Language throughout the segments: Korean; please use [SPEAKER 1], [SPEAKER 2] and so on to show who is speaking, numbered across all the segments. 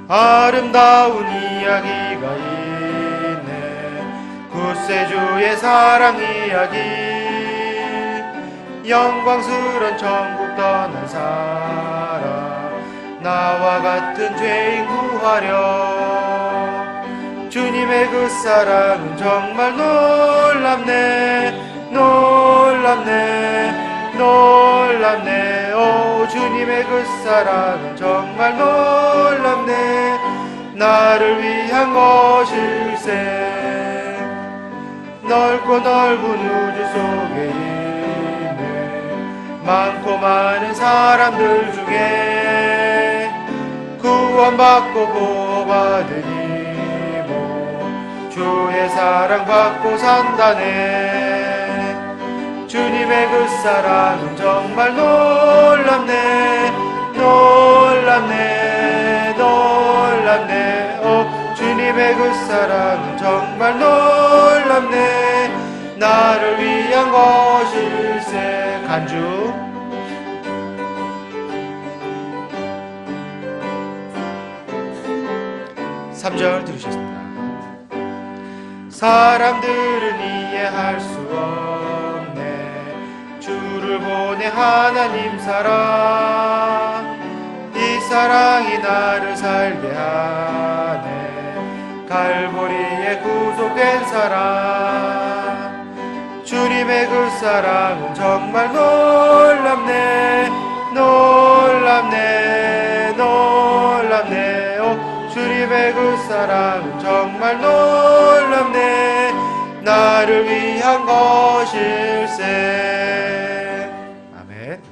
[SPEAKER 1] 아름다운 이야기가 있네. 구세주의 사랑 이야기, 영광스런 천국 떠난 사람, 나와 같은 죄인 구하려. 주님의 그 사랑은 정말 놀랍네, 놀랍네, 놀랍네. 오, 주님의 그 사랑은 정말 놀랍네. 나를 위한 것일세. 넓고 넓은 우주 속에 있는 많고 많은 사람들 중에 구원받고 보호받으리고 주의 사랑 받고 산다네. 주님의 그 사랑은 정말 놀랍네, 놀랍네, 놀랍네. 오, 주님의 그 사랑은 정말 놀랍네. 나를 위한 것일세. 간주 3절 들으셨습니다. 사람들은 이해할 수 없네, 주를 보내 하나님 사랑. 이 사랑이 나를 살게 하네, 갈보리에 구속된 사랑. 주님의 그 사랑은 정말 놀랍네, 놀랍네, 놀랍네. 오, 주님의 그 사랑은 정말 놀랍네. 나를 위한 것일세. 아멘.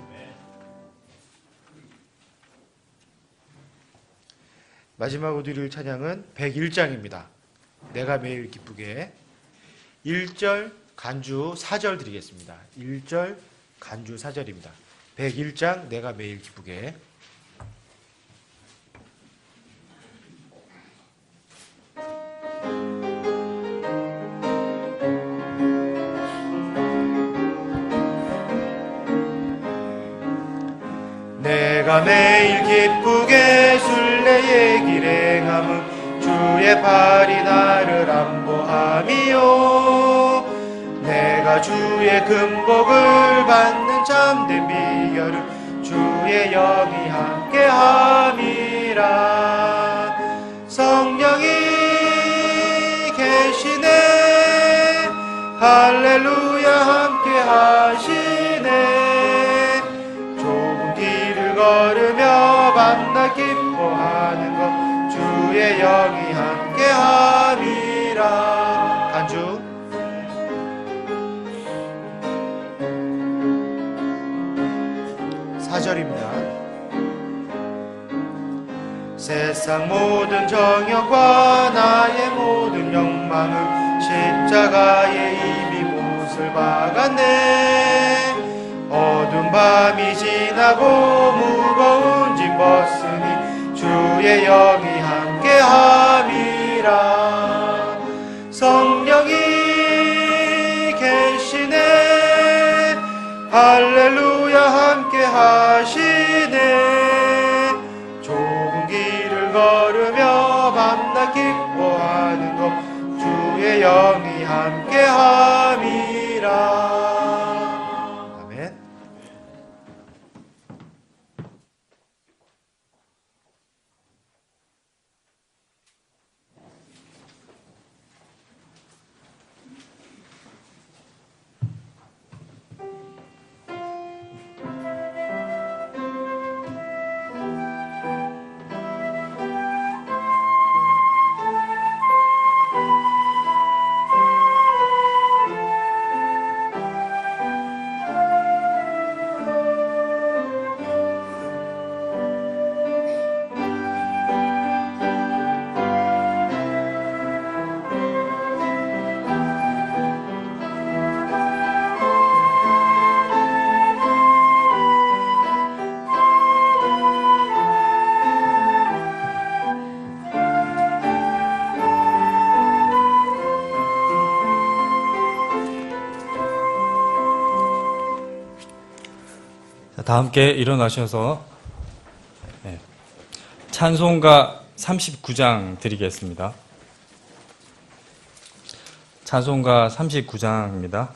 [SPEAKER 1] 마지막으로 드릴 찬양은 101장입니다. 내가 매일 기쁘게. 1절 간주 4절 드리겠습니다. 1절 간주 4절입니다. 101장 내가 매일 기쁘게. 내가 매일 기쁘게 순례의 길 행함은 주의 팔이 나를 안보함이요. 내가 주의 금복을 받는 참된 비결은 주의 영이 함께함이라. 성령이 계시네, 할렐루야 함께하시네. 걸으며 만나 기뻐하는 것 주의 영이 함께함이라. 간주 4절입니다. 세상 모든 정욕과 나의 모든 욕망은 십자가에 이미 못을 박았네. 어두운 밤이 지나고 무거운 짐 벗으니 주의 영이 함께함이라. 성령이 계시네, 할렐루야 함께하시네. 좁은 길을 걸으며 만나 기뻐하는 것 주의 영이 함께함이라.
[SPEAKER 2] 다 함께 일어나셔서 찬송가 39장 드리겠습니다. 찬송가 39장입니다.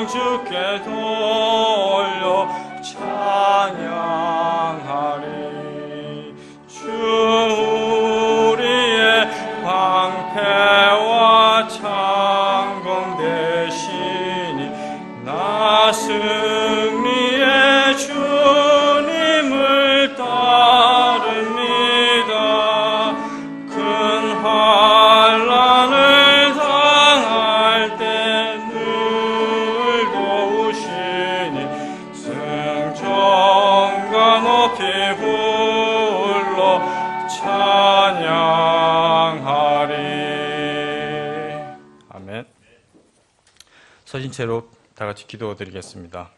[SPEAKER 3] 주께 돌려 찬양하리. 주 우리의 방패와 창공 되시니 나 승리의 주님을 따릅니다. 큰 환난을 당할 때 불러 찬양하리.
[SPEAKER 2] 아멘. 서신 채로 다 같이 기도드리겠습니다.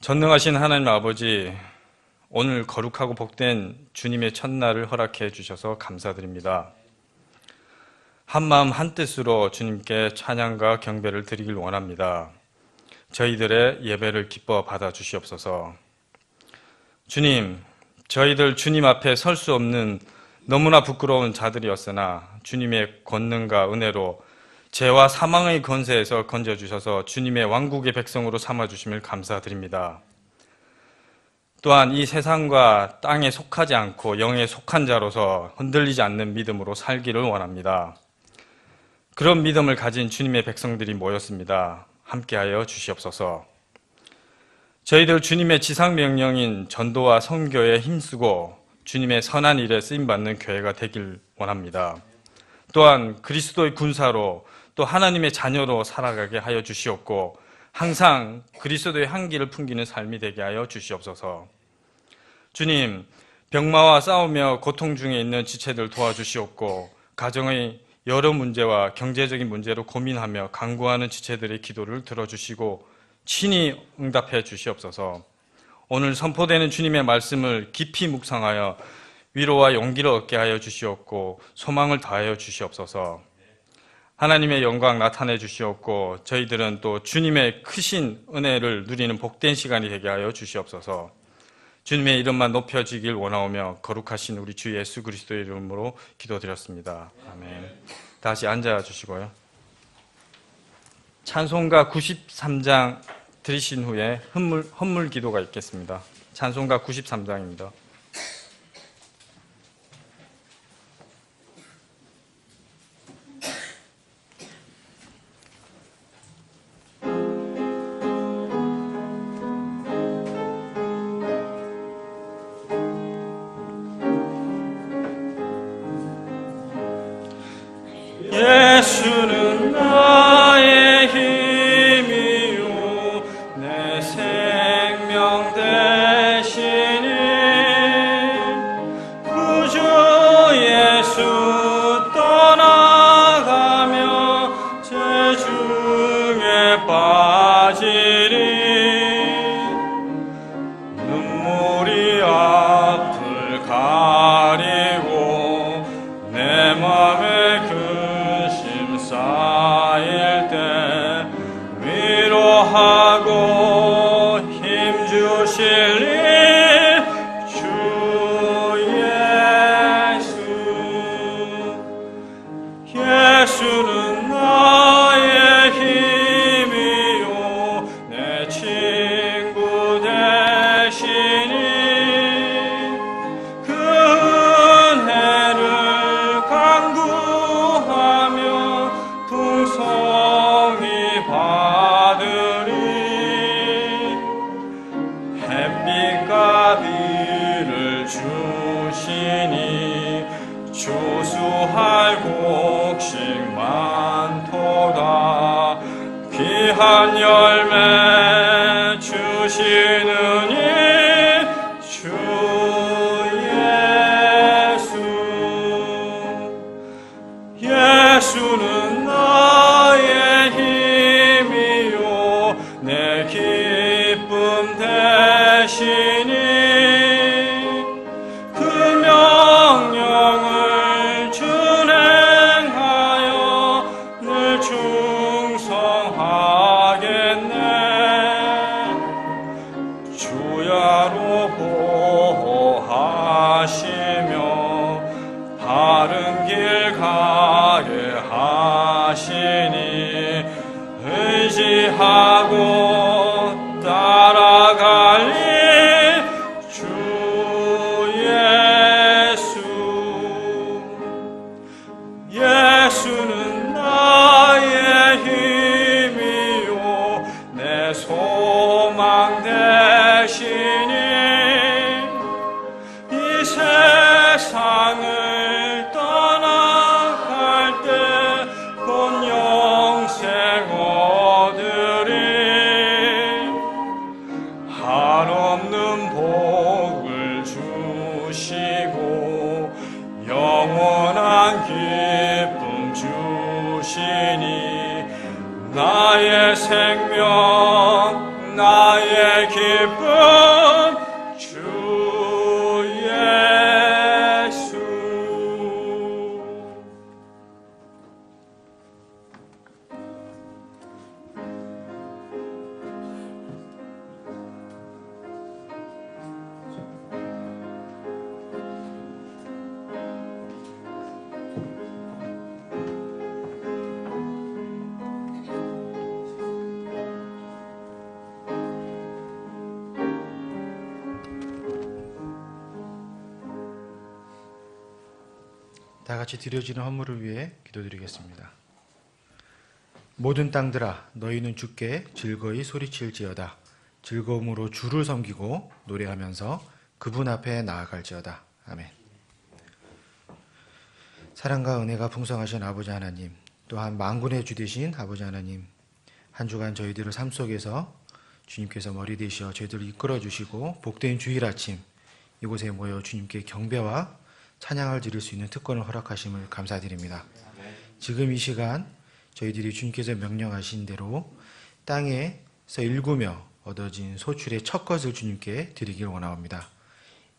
[SPEAKER 2] 전능하신 하나님 아버지, 오늘 거룩하고 복된 주님의 첫날을 허락해 주셔서 감사드립니다. 한마음 한뜻으로 주님께 찬양과 경배를 드리길 원합니다. 저희들의 예배를 기뻐 받아 주시옵소서. 주님, 저희들 주님 앞에 설 수 없는 너무나 부끄러운 자들이었으나 주님의 권능과 은혜로 죄와 사망의 권세에서 건져주셔서 주님의 왕국의 백성으로 삼아주심을 감사드립니다. 또한 이 세상과 땅에 속하지 않고 영에 속한 자로서 흔들리지 않는 믿음으로 살기를 원합니다. 그런 믿음을 가진 주님의 백성들이 모였습니다. 함께하여 주시옵소서. 저희들 주님의 지상명령인 전도와 선교에 힘쓰고 주님의 선한 일에 쓰임받는 교회가 되길 원합니다. 또한 그리스도의 군사로 또 하나님의 자녀로 살아가게 하여 주시옵고 항상 그리스도의 향기를 풍기는 삶이 되게 하여 주시옵소서. 주님, 병마와 싸우며 고통 중에 있는 지체들 도와주시옵고 가정의 여러 문제와 경제적인 문제로 고민하며 간구하는 지체들의 기도를 들어주시고 친히 응답해 주시옵소서. 오늘 선포되는 주님의 말씀을 깊이 묵상하여 위로와 용기를 얻게 하여 주시옵고 소망을 다하여 주시옵소서. 하나님의 영광 나타내 주시옵고 저희들은 또 주님의 크신 은혜를 누리는 복된 시간이 되게 하여 주시옵소서. 주님의 이름만 높여지길 원하오며 거룩하신 우리 주 예수 그리스도의 이름으로 기도드렸습니다. 아멘. 다시 앉아 주시고요. 찬송가 93장 들으신 후에 헌물 기도가 있겠습니다. 찬송가 93장입니다.
[SPEAKER 3] 예수는 나의 힘이요 내 생명 되시니 귀한 열매 주시는 이 주 예수. 예수는 나의 힘이요 내 기쁨 대신이 그 명령을 준행하여 늘 충성하겠네. 주야로 보호하시며 바른 길 가게 하시니 의지하고 따라갈리 주 예수. 예수는 나의 힘이요 내 소망 대신이 이 세상을 떠나갈 때 본 영생 얻으리. 한없는 복을 주시고 영원한 기쁨 주시니 나의 생명 나의 기쁨 주 예수.
[SPEAKER 1] 다 같이 드려지는 헌물을 위해 기도드리겠습니다. 모든 땅들아 너희는 주께 즐거이 소리칠지어다. 즐거움으로 주를 섬기고 노래하면서 그분 앞에 나아갈지어다. 아멘. 사랑과 은혜가 풍성하신 아버지 하나님, 또한 만군의 주 되신 아버지 하나님, 한 주간 저희들을 삶 속에서 주님께서 머리 되시어 저희들을 이끌어 주시고 복된 주일 아침 이곳에 모여 주님께 경배와 찬양을 드릴 수 있는 특권을 허락하심을 감사드립니다. 지금 이 시간 저희들이 주님께서 명령하신 대로 땅에서 일구며 얻어진 소출의 첫 것을 주님께 드리길 원하옵니다.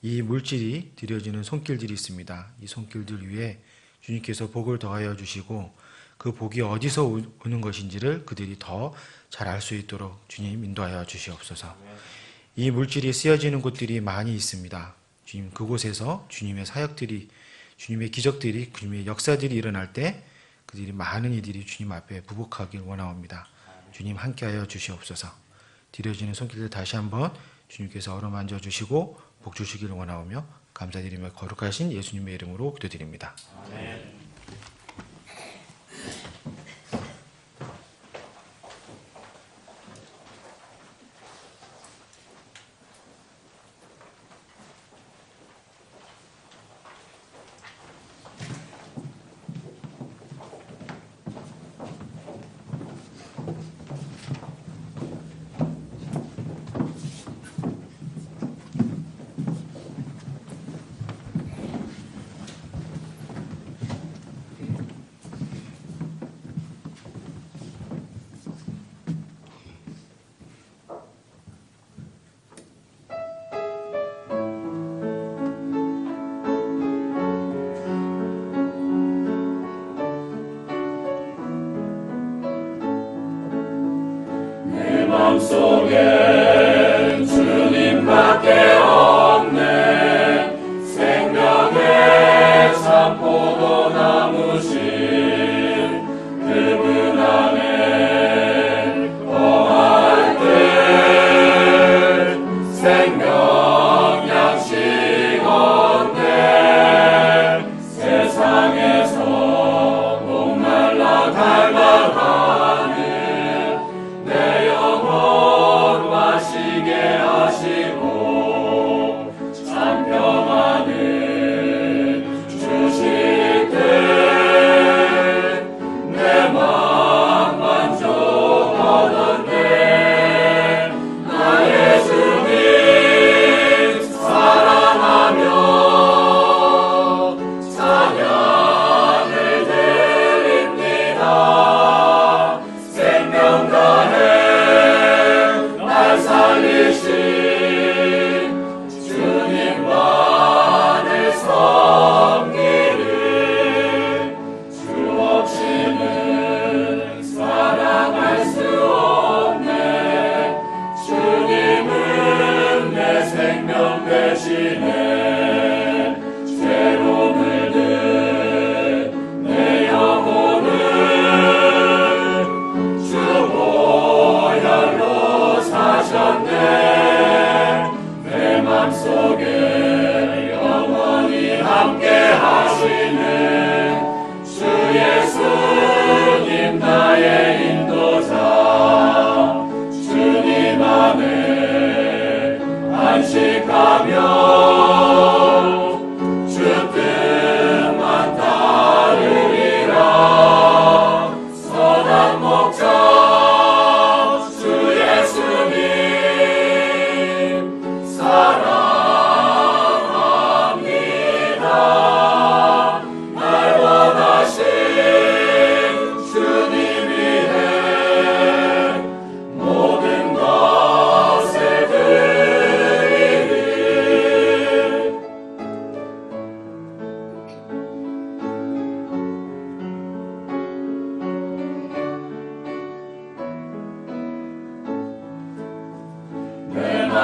[SPEAKER 1] 이 물질이 드려지는 손길들이 있습니다. 이 손길들 위에 주님께서 복을 더하여 주시고 그 복이 어디서 오는 것인지를 그들이 더 잘 알 수 있도록 주님 인도하여 주시옵소서. 이 물질이 쓰여지는 곳들이 많이 있습니다. 주님, 그곳에서 주님의 사역들이, 주님의 기적들이, 주님의 역사들이 일어날 때 그들이 많은 이들이 주님 앞에 부복하길 원하옵니다. 주님 함께하여 주시옵소서. 드려지는 손길들 다시 한번 주님께서 어루만져 주시고 복 주시기를 원하오며 감사드리며 거룩하신 예수님의 이름으로 기도드립니다. 아멘.
[SPEAKER 3] 마음속에 주님밖에 없네. 생명의 참 포도나무신 그분 안에 거할 때 생명 양식 얻네. 세상에서 목말라 갈망하는 내 영혼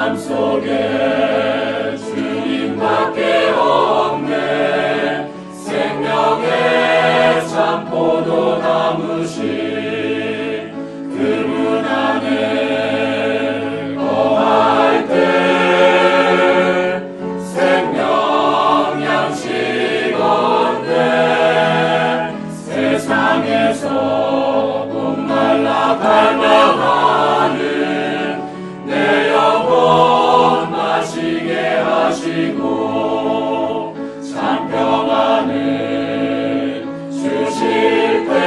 [SPEAKER 3] 삶 속에 주님밖에 없네. 생명의 참 포도나무시 그분 안에 거할 때 생명 양식 얻네. 세상에서 목말라 갈망하는 내 영혼 마시게 하시고 참 평안을 주실 때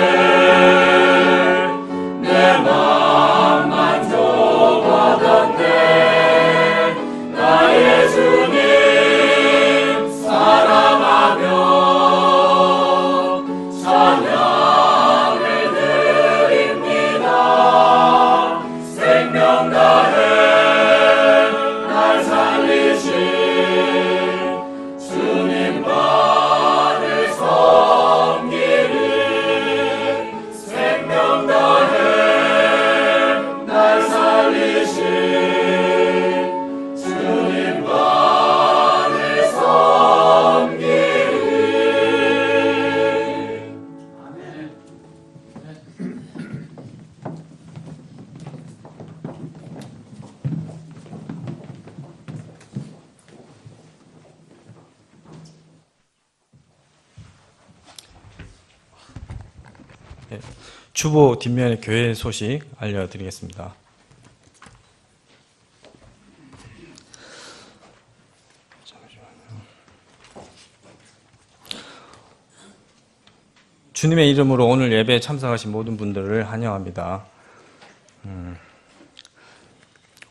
[SPEAKER 3] 내 마음 만족받았네. 나의 주님 사랑하며 찬양을 드립니다. 생명 다해 날 살리신 주님만을 섬기리. 생명 다해 날 살리신 주님만을 섬기리.
[SPEAKER 2] 주보 뒷면의 교회 소식 알려드리겠습니다. 주님의 이름으로 오늘 예배에 참석하신 모든 분들을 환영합니다.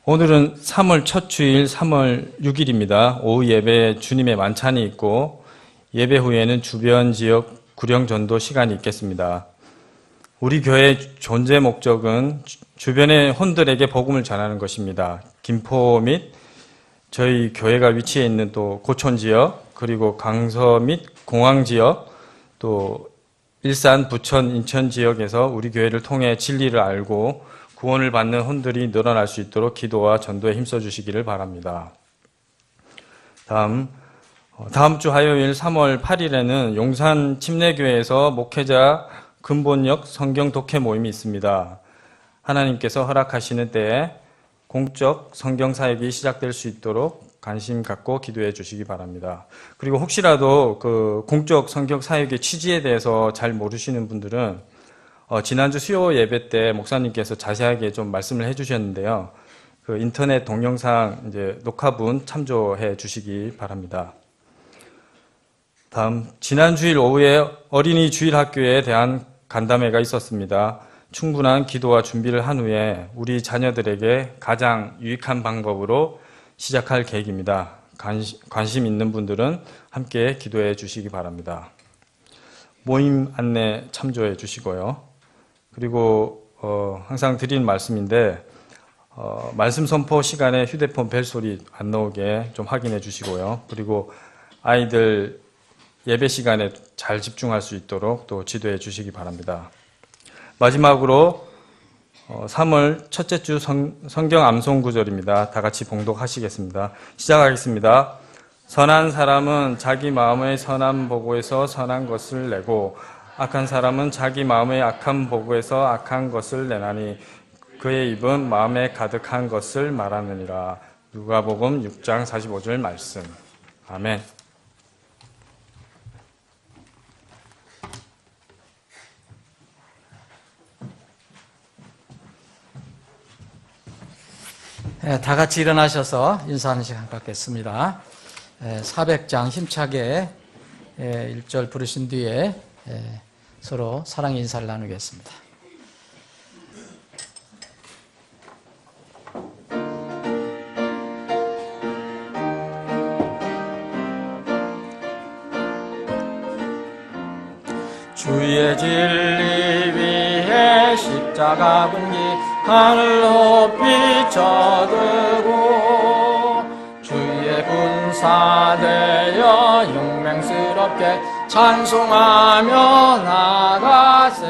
[SPEAKER 2] 오늘은 3월 첫 주일 3월 6일입니다. 오후 예배에 주님의 만찬이 있고 예배 후에는 주변 지역 구령 전도 시간이 있겠습니다. 우리 교회의 존재 목적은 주변의 혼들에게 복음을 전하는 것입니다. 김포 및 저희 교회가 위치해 있는 또 고촌 지역, 그리고 강서 및 공항 지역, 또 일산, 부천, 인천 지역에서 우리 교회를 통해 진리를 알고 구원을 받는 혼들이 늘어날 수 있도록 기도와 전도에 힘써 주시기를 바랍니다. 다음 주 화요일 3월 8일에는 용산 침례교회에서 목회자 근본역 성경 독해 모임이 있습니다. 하나님께서 허락하시는 때에 공적 성경 사역이 시작될 수 있도록 관심 갖고 기도해 주시기 바랍니다. 그리고 혹시라도 그 공적 성경 사역의 취지에 대해서 잘 모르시는 분들은 지난주 수요 예배 때 목사님께서 자세하게 좀 말씀을 해 주셨는데요. 그 인터넷 동영상 이제 녹화본 참조해 주시기 바랍니다. 다음, 지난 주일 오후에 어린이 주일학교에 대한 간담회가 있었습니다. 충분한 기도와 준비를 한 후에 우리 자녀들에게 가장 유익한 방법으로 시작할 계획입니다. 관심 있는 분들은 함께 기도해 주시기 바랍니다. 모임 안내 참조해 주시고요. 그리고 항상 드리는 말씀인데 말씀 선포 시간에 휴대폰 벨소리 안 나오게 좀 확인해 주시고요. 그리고 아이들 예배 시간에 잘 집중할 수 있도록 또 지도해 주시기 바랍니다. 마지막으로 3월 첫째 주 성경 암송 구절입니다. 다 같이 봉독하시겠습니다. 시작하겠습니다. 선한 사람은 자기 마음의 선한 보고에서 선한 것을 내고 악한 사람은 자기 마음의 악한 보고에서 악한 것을 내나니 그의 입은 마음에 가득한 것을 말하느니라. 누가복음 6장 45절 말씀. 아멘.
[SPEAKER 4] 다 같이 일어나셔서 인사하는 시간 갖겠습니다. 400장 힘차게 1절 부르신 뒤에 서로 사랑의 인사를 나누겠습니다. 주의 진리 위에 십자가 분기 하늘 높이 쳐들고 주의 군사되어 용맹스럽게 찬송하며 나가세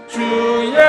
[SPEAKER 4] 주의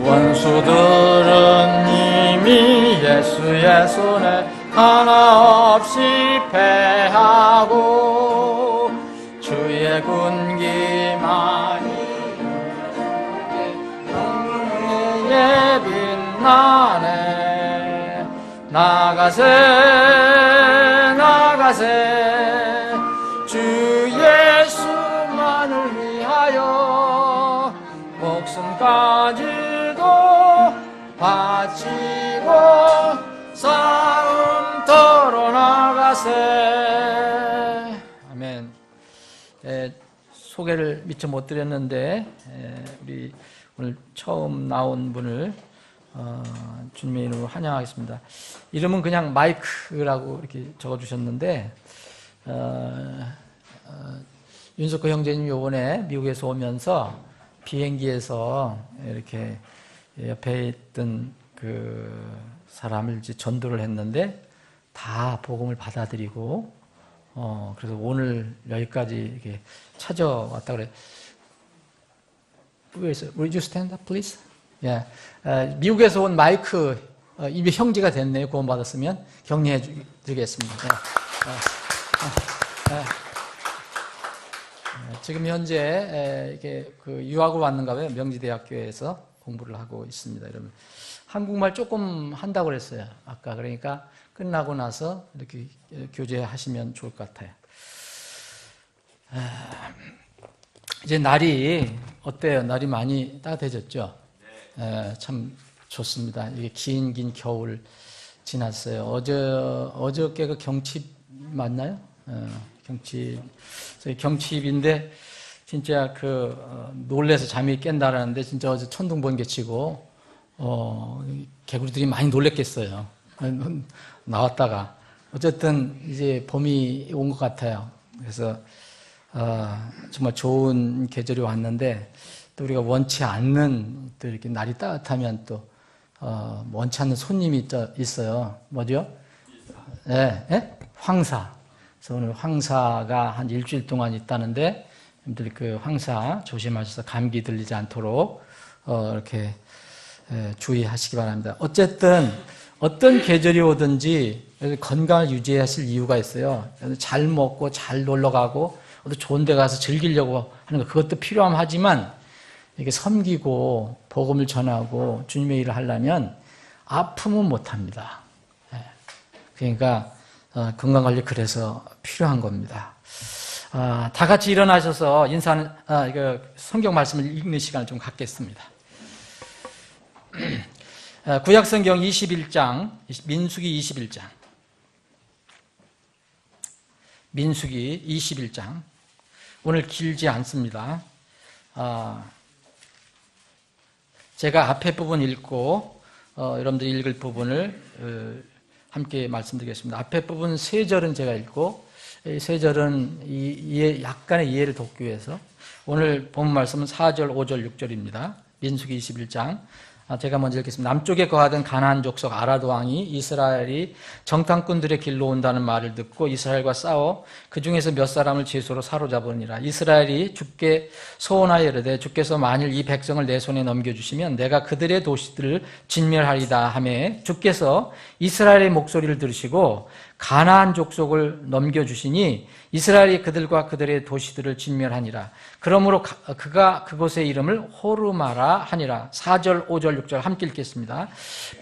[SPEAKER 4] 원수들은 이미 예수의 손에 하나 없이 패하고 주의 군기만이 영광에 빛나네. 나가세 나가세 주 예수만을 위하여 목숨까지도 바치고 싸움터로 나가세. 아멘. 소개를 미처 못 드렸는데 우리 오늘 처음 나온 분을 주님의 이름으로 환영하겠습니다. 이름은 그냥 마이크라고 이렇게 적어주셨는데 윤석호 형제님 요번에 미국에서 오면서 비행기에서 이렇게 옆에 있던 그 사람을 이제 전도를 했는데 다 복음을 받아들이고 그래서 오늘 여기까지 이렇게 찾아왔다 그래. Would you stand up, please? 예, 미국에서 온 마이크 이미 형제가 됐네요. 구원 받았으면 격려해 드리겠습니다. 지금 현재 이렇게 그 유학을 왔는가 봐요. 명지대학교에서 공부를 하고 있습니다. 여러분 한국말 조금 한다고 그랬어요. 아까 그러니까 끝나고 나서 이렇게 교제하시면 좋을 것 같아요. 이제 날이 어때요? 날이 많이 따뜻해졌죠? 참 좋습니다. 이게 긴 겨울 지났어요. 어저께가 경칩 맞나요? 경칩인데 진짜 놀래서 잠이 깬다라는데 진짜 어제 천둥 번개 치고 개구리들이 많이 놀랬겠어요. 나왔다가 어쨌든 이제 봄이 온 것 같아요. 그래서 정말 좋은 계절이 왔는데 또 우리가 원치 않는 또 이렇게 날이 따뜻하면 또 원치 않는 손님이 있어요. 뭐죠? 황사. 그래서 오늘 황사가 한 일주일 동안 있다는데 여러분들이 그 황사 조심하셔서 감기 들리지 않도록 이렇게 주의하시기 바랍니다. 어쨌든 어떤 계절이 오든지 건강을 유지하실 이유가 있어요. 잘 먹고 잘 놀러 가고 어디 좋은 데 가서 즐기려고 하는 거 그것도 필요하지만 이게 섬기고 복음을 전하고 주님의 일을 하려면 아프면 못합니다. 그러니까 건강관리 그래서 필요한 겁니다. 다 같이 일어나셔서 인사하는 성경 말씀을 읽는 시간을 좀 갖겠습니다. 구약성경 21장 민수기 21장 민수기 21장 오늘 길지 않습니다. 제가 앞에 부분 읽고 여러분들이 읽을 부분을 함께 말씀드리겠습니다. 앞에 부분 3절은 제가 읽고 3절은 약간의 이해를 돕기 위해서 오늘 본 말씀은 4절, 5절, 6절입니다. 민수기 21장 제가 먼저 읽겠습니다. 남쪽에 거하던 가나안 족속 아라도 왕이 이스라엘이 정탐꾼들의 길로 온다는 말을 듣고 이스라엘과 싸워 그 중에서 몇 사람을 제수로 사로잡으니라. 이스라엘이 주께 소원하여 이르되 주께서 만일 이 백성을 내 손에 넘겨주시면 내가 그들의 도시들을 진멸하리다 하매 주께서 이스라엘의 목소리를 들으시고 가나안 족속을 넘겨주시니 이스라엘이 그들과 그들의 도시들을 진멸하니라. 그러므로 그가 그곳의 이름을 호르마라 하니라. 4절, 5절, 6절 함께 읽겠습니다.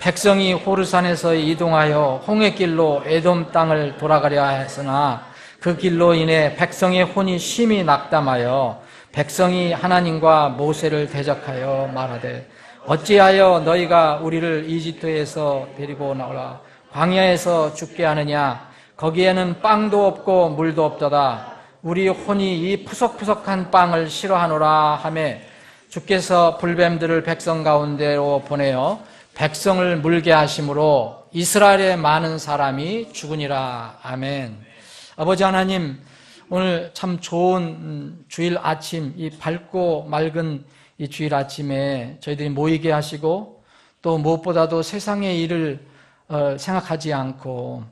[SPEAKER 4] 백성이 호르산에서 이동하여 홍해길로 에돔 땅을 돌아가려 했으나 그 길로 인해 백성의 혼이 심히 낙담하여 백성이 하나님과 모세를 대적하여 말하되 어찌하여 너희가 우리를 이집트에서 데리고 나오라 광야에서 죽게 하느냐. 거기에는 빵도 없고 물도 없도다. 우리 혼이 이 푸석푸석한 빵을 싫어하노라 하매 주께서 불뱀들을 백성 가운데로 보내어 백성을 물게 하심으로 이스라엘의 많은 사람이 죽으니라. 아멘. 아버지 하나님, 오늘 참 좋은 주일 아침, 이 밝고 맑은 이 주일 아침에 저희들이 모이게 하시고 또 무엇보다도 세상의 일을 생각하지 않고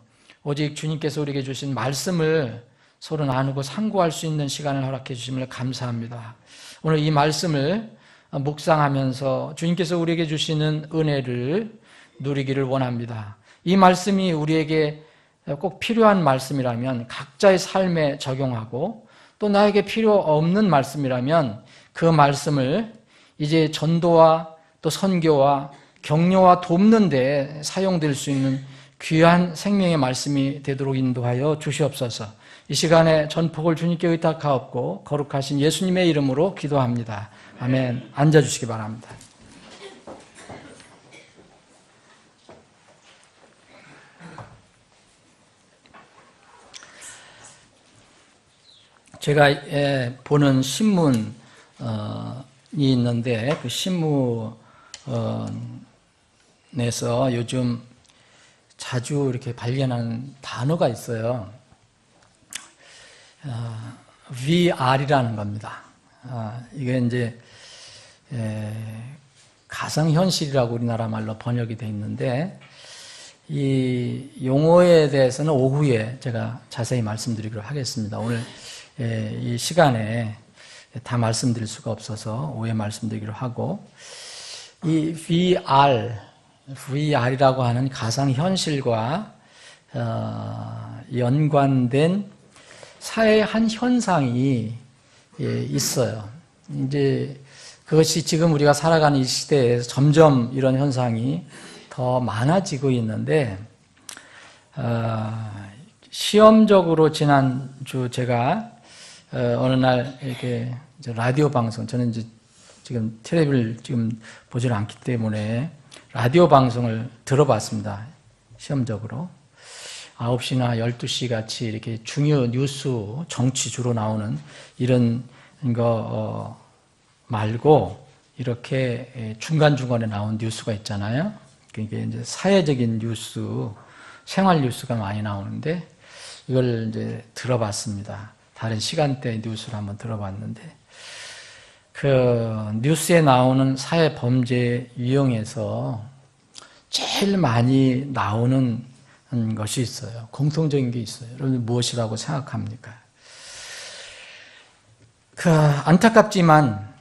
[SPEAKER 4] 오직 주님께서 우리에게 주신 말씀을 서로 나누고 상고할 수 있는 시간을 허락해 주심을 감사합니다. 오늘 이 말씀을 묵상하면서 주님께서 우리에게 주시는 은혜를 누리기를 원합니다. 이 말씀이 우리에게 꼭 필요한 말씀이라면 각자의 삶에 적용하고, 또 나에게 필요 없는 말씀이라면 그 말씀을 이제 전도와 또 선교와 격려와 돕는 데 사용될 수 있는 귀한 생명의 말씀이 되도록 인도하여 주시옵소서. 이 시간에 전폭을 주님께 의탁하옵고 거룩하신 예수님의 이름으로 기도합니다. 아멘. 앉아주시기 바랍니다. 제가 보는 신문이 있는데 그 신문에서 요즘 자주 이렇게 발견하는 단어가 있어요. VR이라는 겁니다. 이게 이제 가상현실이라고 우리나라 말로 번역이 되어 있는데, 이 용어에 대해서는 오후에 제가 자세히 말씀드리기로 하겠습니다. 오늘 이 시간에 다 말씀드릴 수가 없어서 오후에 말씀드리기로 하고, 이 VR이라고 하는 가상현실과 연관된 사회의 한 현상이 있어요. 이제 그것이 지금 우리가 살아가는 이 시대에서 점점 이런 현상이 더 많아지고 있는데, 시험적으로 지난주 제가 어느 날 이렇게 라디오 방송, 저는 이제 지금 텔레비를 지금 보질 않기 때문에 라디오 방송을 들어봤습니다. 시험적으로. 9시나 12시 같이 이렇게 중요 뉴스, 정치 주로 나오는 이런 거 말고 이렇게 중간중간에 나온 뉴스가 있잖아요. 그게 이제 사회적인 뉴스, 생활 뉴스가 많이 나오는데 이걸 이제 들어봤습니다. 다른 시간대 뉴스를 한번 들어봤는데, 그 뉴스에 나오는 사회 범죄 유형에서 제일 많이 나오는 것이 있어요. 공통적인 게 있어요. 여러분 무엇이라고 생각합니까? 안타깝지만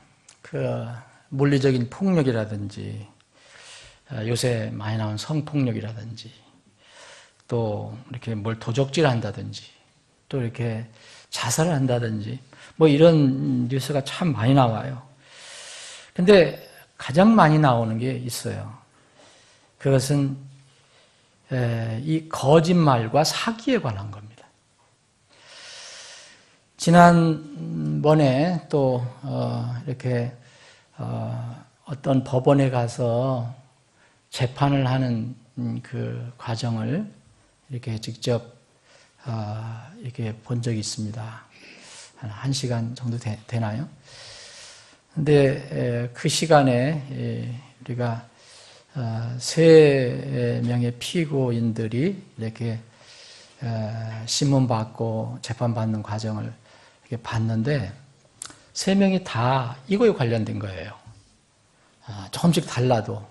[SPEAKER 4] 물리적인 폭력이라든지, 요새 많이 나온 성폭력이라든지, 또 이렇게 뭘 도적질 한다든지, 또 이렇게 자살을 한다든지, 뭐 이런 뉴스가 참 많이 나와요. 근데 가장 많이 나오는 게 있어요. 그것은 이 거짓말과 사기에 관한 겁니다. 지난번에 또 이렇게 어떤 법원에 가서 재판을 하는 그 과정을 이렇게 직접 이렇게 본 적이 있습니다. 한 1시간 정도 되나요? 근데 그 시간에 우리가 3명의 피고인들이 이렇게 신문받고 재판받는 과정을 이렇게 봤는데 3명이 다 이거에 관련된 거예요. 조금씩 달라도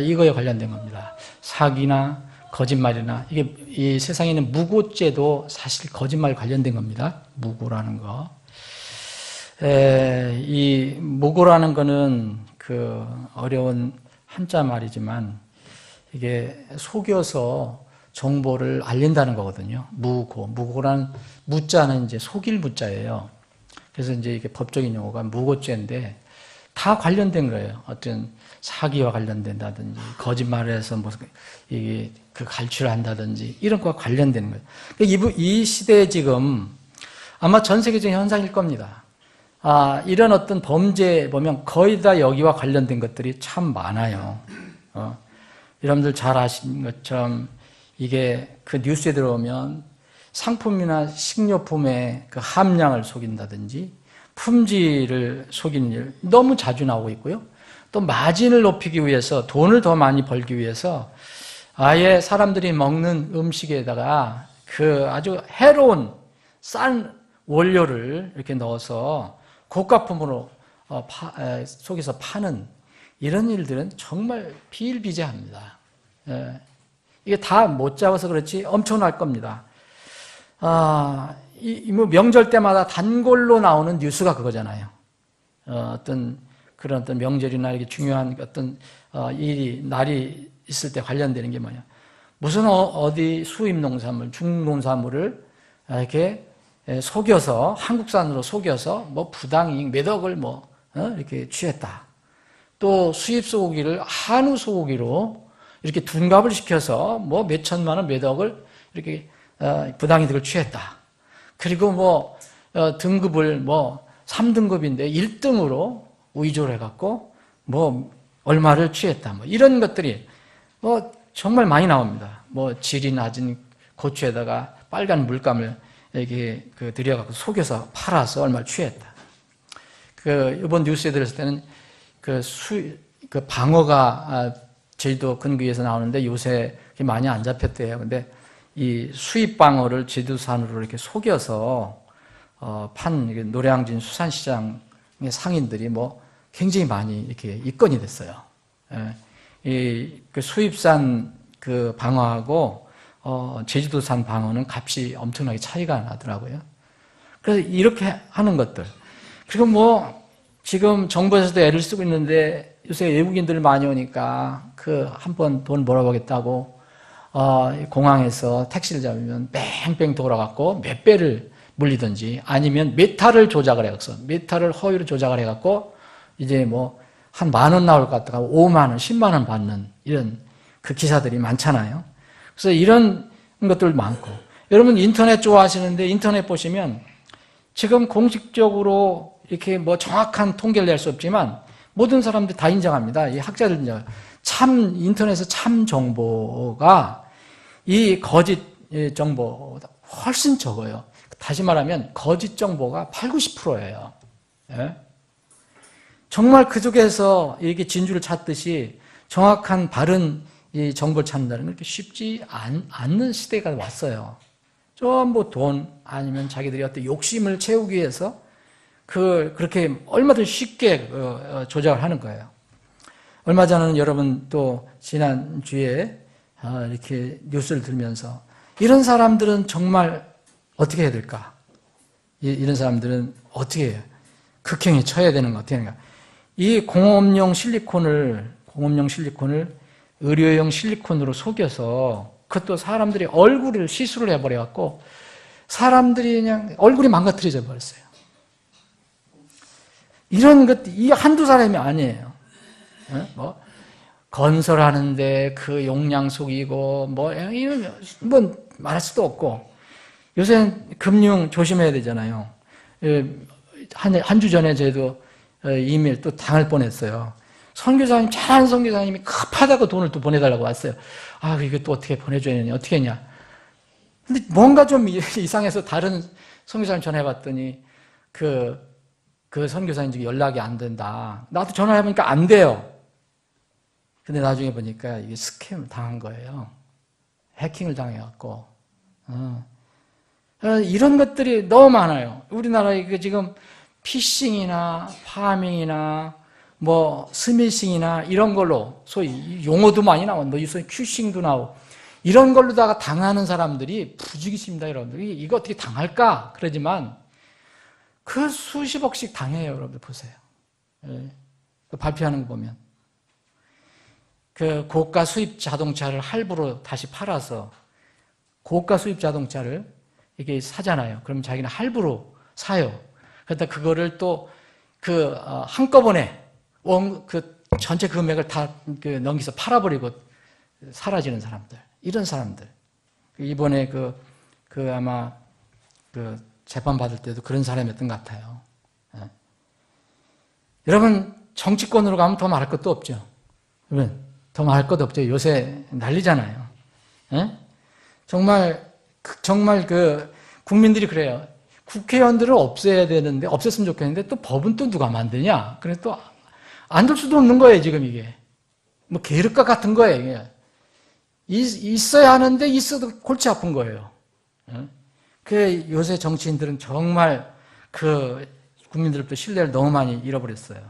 [SPEAKER 4] 이거에 관련된 겁니다. 사기나 거짓말이나, 이게 이 세상에 있는 무고죄도 사실 거짓말 관련된 겁니다. 무고라는 거. 이 무고라는 거는 그 어려운 한자 말이지만 이게 속여서 정보를 알린다는 거거든요. 무고라는 무자는 이제 속일 무자예요. 그래서 이제 이게 법적인 용어가 무고죄인데 다 관련된 거예요. 어떤 사기와 관련된다든지, 거짓말을 해서 무슨 이게 그 갈취를 한다든지 이런 거와 관련되는 거예요. 그러니까 이 시대에 지금 아마 전 세계적인 현상일 겁니다. 이런 어떤 범죄에 보면 거의 다 여기와 관련된 것들이 참 많아요. 여러분들 잘 아시는 것처럼 이게 그 뉴스에 들어오면 상품이나 식료품의 그 함량을 속인다든지 품질을 속이는 일 너무 자주 나오고 있고요. 또 마진을 높이기 위해서, 돈을 더 많이 벌기 위해서 아예 사람들이 먹는 음식에다가 그 아주 해로운 싼 원료를 이렇게 넣어서 고가품으로 속에서 파는 이런 일들은 정말 비일비재합니다. 이게 다 못 잡아서 그렇지 엄청날 겁니다. 뭐 명절 때마다 단골로 나오는 뉴스가 그거잖아요. 어떤 그런 어떤 명절이나 이렇게 중요한 어떤 날이 있을 때 관련되는 게 뭐냐. 무슨 어디 수입 농산물, 중농산물을 이렇게 속여서, 한국산으로 속여서 뭐 부당이익 몇 억을 이렇게 취했다. 또 수입 소고기를 한우 소고기로 이렇게 둔갑을 시켜서 뭐 몇 천만 원, 몇 억을 이렇게 부당이득을 취했다. 그리고 등급을 3등급인데 1등으로 위조를 해갖고 얼마를 취했다. 이런 것들이 정말 많이 나옵니다. 질이 낮은 고추에다가 빨간 물감을 이렇게 들여갖고 속여서 팔아서 얼마를 취했다. 이번 뉴스에 들었을 때는 방어가 제주도 근교에서 나오는데 요새 많이 안 잡혔대요. 근데 이 수입 방어를 제주산으로 이렇게 속여서 판 노량진 수산시장의 상인들이 굉장히 많이 이렇게 입건이 됐어요. 수입산 방어하고 제주도산 방어는 값이 엄청나게 차이가 나더라고요. 그래서 이렇게 하는 것들. 그리고 지금 정부에서도 애를 쓰고 있는데 요새 외국인들 많이 오니까 한 번 돈 벌어보겠다고 공항에서 택시를 잡으면 뺑뺑 돌아갖고 몇 배를 물리든지 아니면 메타를 조작을 해서 메타를 허위로 조작을 해갖고 이제 한 10,000원 나올 것 같다가 5만 원, 10만 원 받는 이런 기사들이 많잖아요. 그래서 이런 것들 많고 여러분 인터넷 좋아하시는데 인터넷 보시면 지금 공식적으로 이렇게 정확한 통계를 낼 수 없지만 모든 사람들이 다 인정합니다. 이 학자들 인정. 인터넷에서 참 정보가 이 거짓 정보보다 훨씬 적어요. 다시 말하면 거짓 정보가 80~90%예요. 예? 정말 그 속에서 이렇게 진주를 찾듯이 정확한 바른 이 정보를 찾는다는 건 그렇게 쉽지 않는 시대가 왔어요. 전부 돈 아니면 자기들이 어떤 욕심을 채우기 위해서 그렇게 얼마든지 쉽게 조작을 하는 거예요. 얼마 전에는 여러분 또 지난주에 이렇게 뉴스를 들으면서 이런 사람들은 정말 어떻게 해야 될까? 이런 사람들은 어떻게 해요? 극형에 처해야 되는 거 어떻게 하는가? 이 공업용 실리콘을 의료용 실리콘으로 속여서 그것도 사람들이 얼굴을 시술을 해버려갖고 사람들이 그냥 얼굴이 망가뜨려져 버렸어요. 이런 이 한두 사람이 아니에요. 건설하는데 용량 속이고 이런 말할 수도 없고 요새 금융 조심해야 되잖아요. 한 주 전에 저희도 이메일 또 당할 뻔했어요. 선교사님, 잘하는 선교사님이 급하다고 돈을 또 보내달라고 왔어요. 이게 또 어떻게 보내줘야 되냐, 어떻게 했냐. 근데 뭔가 좀 이상해서 다른 선교사님 전화해봤더니 그 선교사님 중에 연락이 안 된다. 나도 전화해보니까 안 돼요. 근데 나중에 보니까 이게 스캠을 당한 거예요. 해킹을 당해갖고. 이런 것들이 너무 많아요. 우리나라에 지금 피싱이나 파밍이나 스미싱이나 이런 걸로 소위 용어도 많이 나오고 요새 큐싱도 나오고 이런 걸로다가 당하는 사람들이 부지기십니다. 여러분들이 이거 어떻게 당할까? 그러지만 수십억씩 당해요. 여러분들 보세요. 발표하는 거 보면 고가 수입 자동차를 할부로 다시 팔아서 고가 수입 자동차를 이렇게 사잖아요. 그럼 자기는 할부로 사요. 그러다 그거를 또 한꺼번에 전체 금액을 다 넘겨서 팔아버리고 사라지는 사람들, 이런 사람들. 이번에 아마 재판 받을 때도 그런 사람이었던 것 같아요. 여러분 정치권으로 가면 더 말할 것도 없죠. 여러분 더 말할 것도 없죠. 요새 난리잖아요. 정말 국민들이 그래요. 국회의원들을 없애야 되는데 없앴으면 좋겠는데 또 법은 또 누가 만드냐? 그래서 또 안 될 수도 없는 거예요. 지금 이게 계륵과 같은 거예요. 이게. 있어야 하는데 있어도 골치 아픈 거예요. 요새 정치인들은 정말 국민들로부터 신뢰를 너무 많이 잃어버렸어요.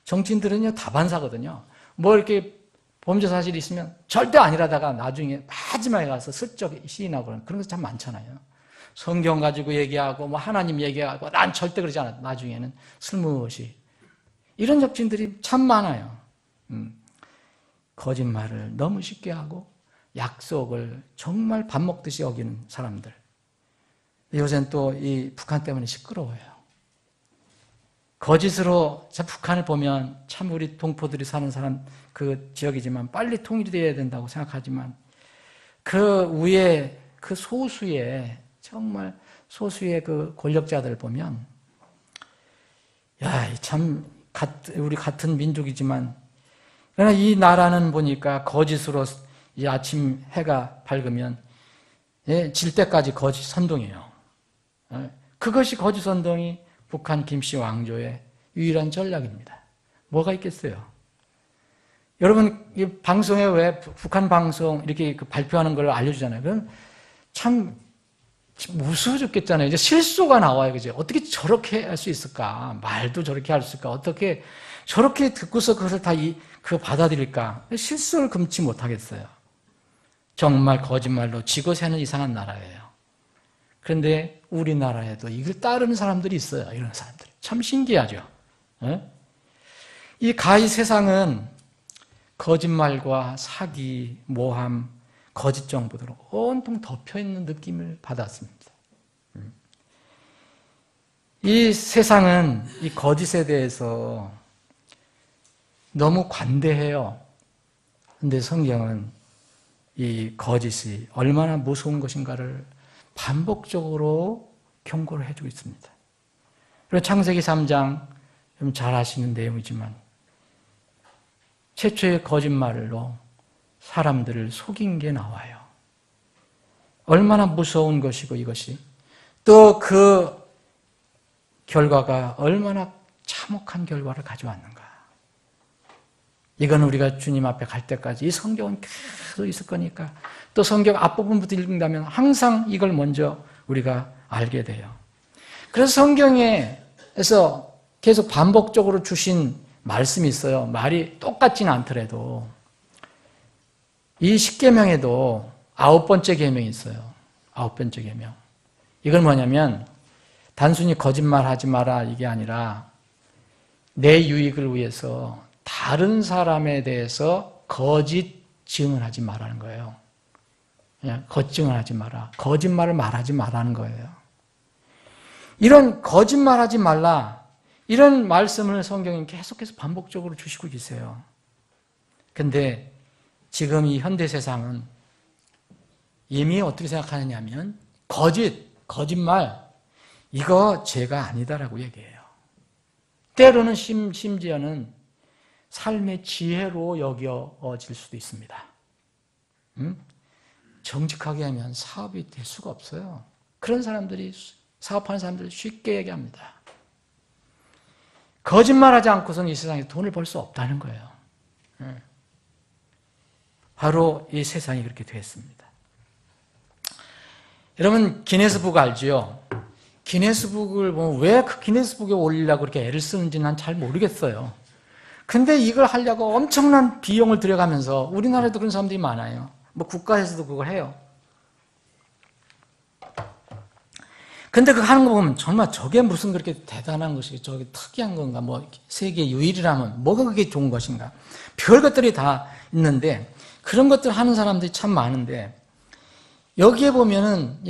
[SPEAKER 4] 정치인들은요 다반사거든요. 이렇게 범죄 사실이 있으면 절대 아니라다가 나중에 마지막에 가서 슬쩍 시인하고 그런 거 참 많잖아요. 성경 가지고 얘기하고 하나님 얘기하고 난 절대 그러지 않아. 나중에는 슬무시 이런 적진들이 참 많아요. 거짓말을 너무 쉽게 하고 약속을 정말 밥 먹듯이 여기는 사람들. 요새는 또 이 북한 때문에 시끄러워요. 거짓으로 북한을 보면 참 우리 동포들이 사는 사람 그 지역이지만 빨리 통일돼야 된다고 생각하지만 그 위에 그 소수의 정말 소수의 그 권력자들 보면 야, 참 우리 같은 민족이지만 그러나 이 나라는 보니까 거짓으로 이 아침 해가 밝으면 질 때까지 거짓 선동이에요. 그것이 거짓 선동이 북한 김씨 왕조의 유일한 전략입니다. 뭐가 있겠어요? 여러분, 이 방송에 왜 북한 방송 이렇게 발표하는 걸 알려주잖아요. 그럼 참 무서워 죽겠잖아요. 이제 실수가 나와요. 그죠? 어떻게 저렇게 할 수 있을까? 말도 저렇게 할 수 있을까? 어떻게 저렇게 듣고서 그것을 다 받아들일까? 실수를 금치 못하겠어요. 정말 거짓말로 지고 새는 이상한 나라예요. 그런데 우리나라에도 이걸 따르는 사람들이 있어요. 이런 사람들이. 참 신기하죠. 이 가히 세상은 거짓말과 사기, 모함, 거짓 정보들로 온통 덮여있는 느낌을 받았습니다. 이 세상은 이 거짓에 대해서 너무 관대해요. 그런데 성경은 이 거짓이 얼마나 무서운 것인가를 반복적으로 경고를 해주고 있습니다. 그리고 창세기 3장 좀 잘 아시는 내용이지만 최초의 거짓말로 사람들을 속인 게 나와요. 얼마나 무서운 것이고 이것이 또 그 결과가 얼마나 참혹한 결과를 가져왔는가. 이건 우리가 주님 앞에 갈 때까지 이 성경은 계속 있을 거니까 또 성경 앞부분부터 읽는다면 항상 이걸 먼저 우리가 알게 돼요. 그래서 성경에서 계속 반복적으로 주신 말씀이 있어요. 말이 똑같지는 않더라도 이 10계명에도 9번째 계명이 있어요. 9번째 계명. 이건 뭐냐면 단순히 거짓말하지 마라 이게 아니라 내 유익을 위해서 다른 사람에 대해서 거짓 증언하지 말라는 거예요. 거짓증언하지 마라. 거짓말을 말하지 말라는 거예요. 이런 거짓말하지 말라 이런 말씀을 성경이 계속해서 반복적으로 주시고 계세요. 근데 지금 이 현대 세상은 이미 어떻게 생각하느냐 하면 거짓말 이거 죄가 아니다라고 얘기해요. 때로는 심지어는 삶의 지혜로 여겨질 수도 있습니다. 정직하게 하면 사업이 될 수가 없어요. 그런 사람들이 사업하는 사람들이 쉽게 얘기합니다. 거짓말하지 않고서는 이 세상에 돈을 벌 수 없다는 거예요. 바로 이 세상이 그렇게 됐습니다. 여러분 기네스북 알지요? 기네스북을 보면 왜 그 기네스북에 올리려고 그렇게 애를 쓰는지 난 잘 모르겠어요. 근데 이걸 하려고 엄청난 비용을 들여가면서 우리나라에도 그런 사람들이 많아요. 뭐 국가에서도 그걸 해요. 근데 그거 하는 거 보면 정말 저게 무슨 그렇게 대단한 것이 저게 특이한 건가 뭐 세계 유일이라면 뭐가 그게 좋은 것인가 별 것들이 다 있는데 그런 것들 하는 사람들이 참 많은데 여기에 보면은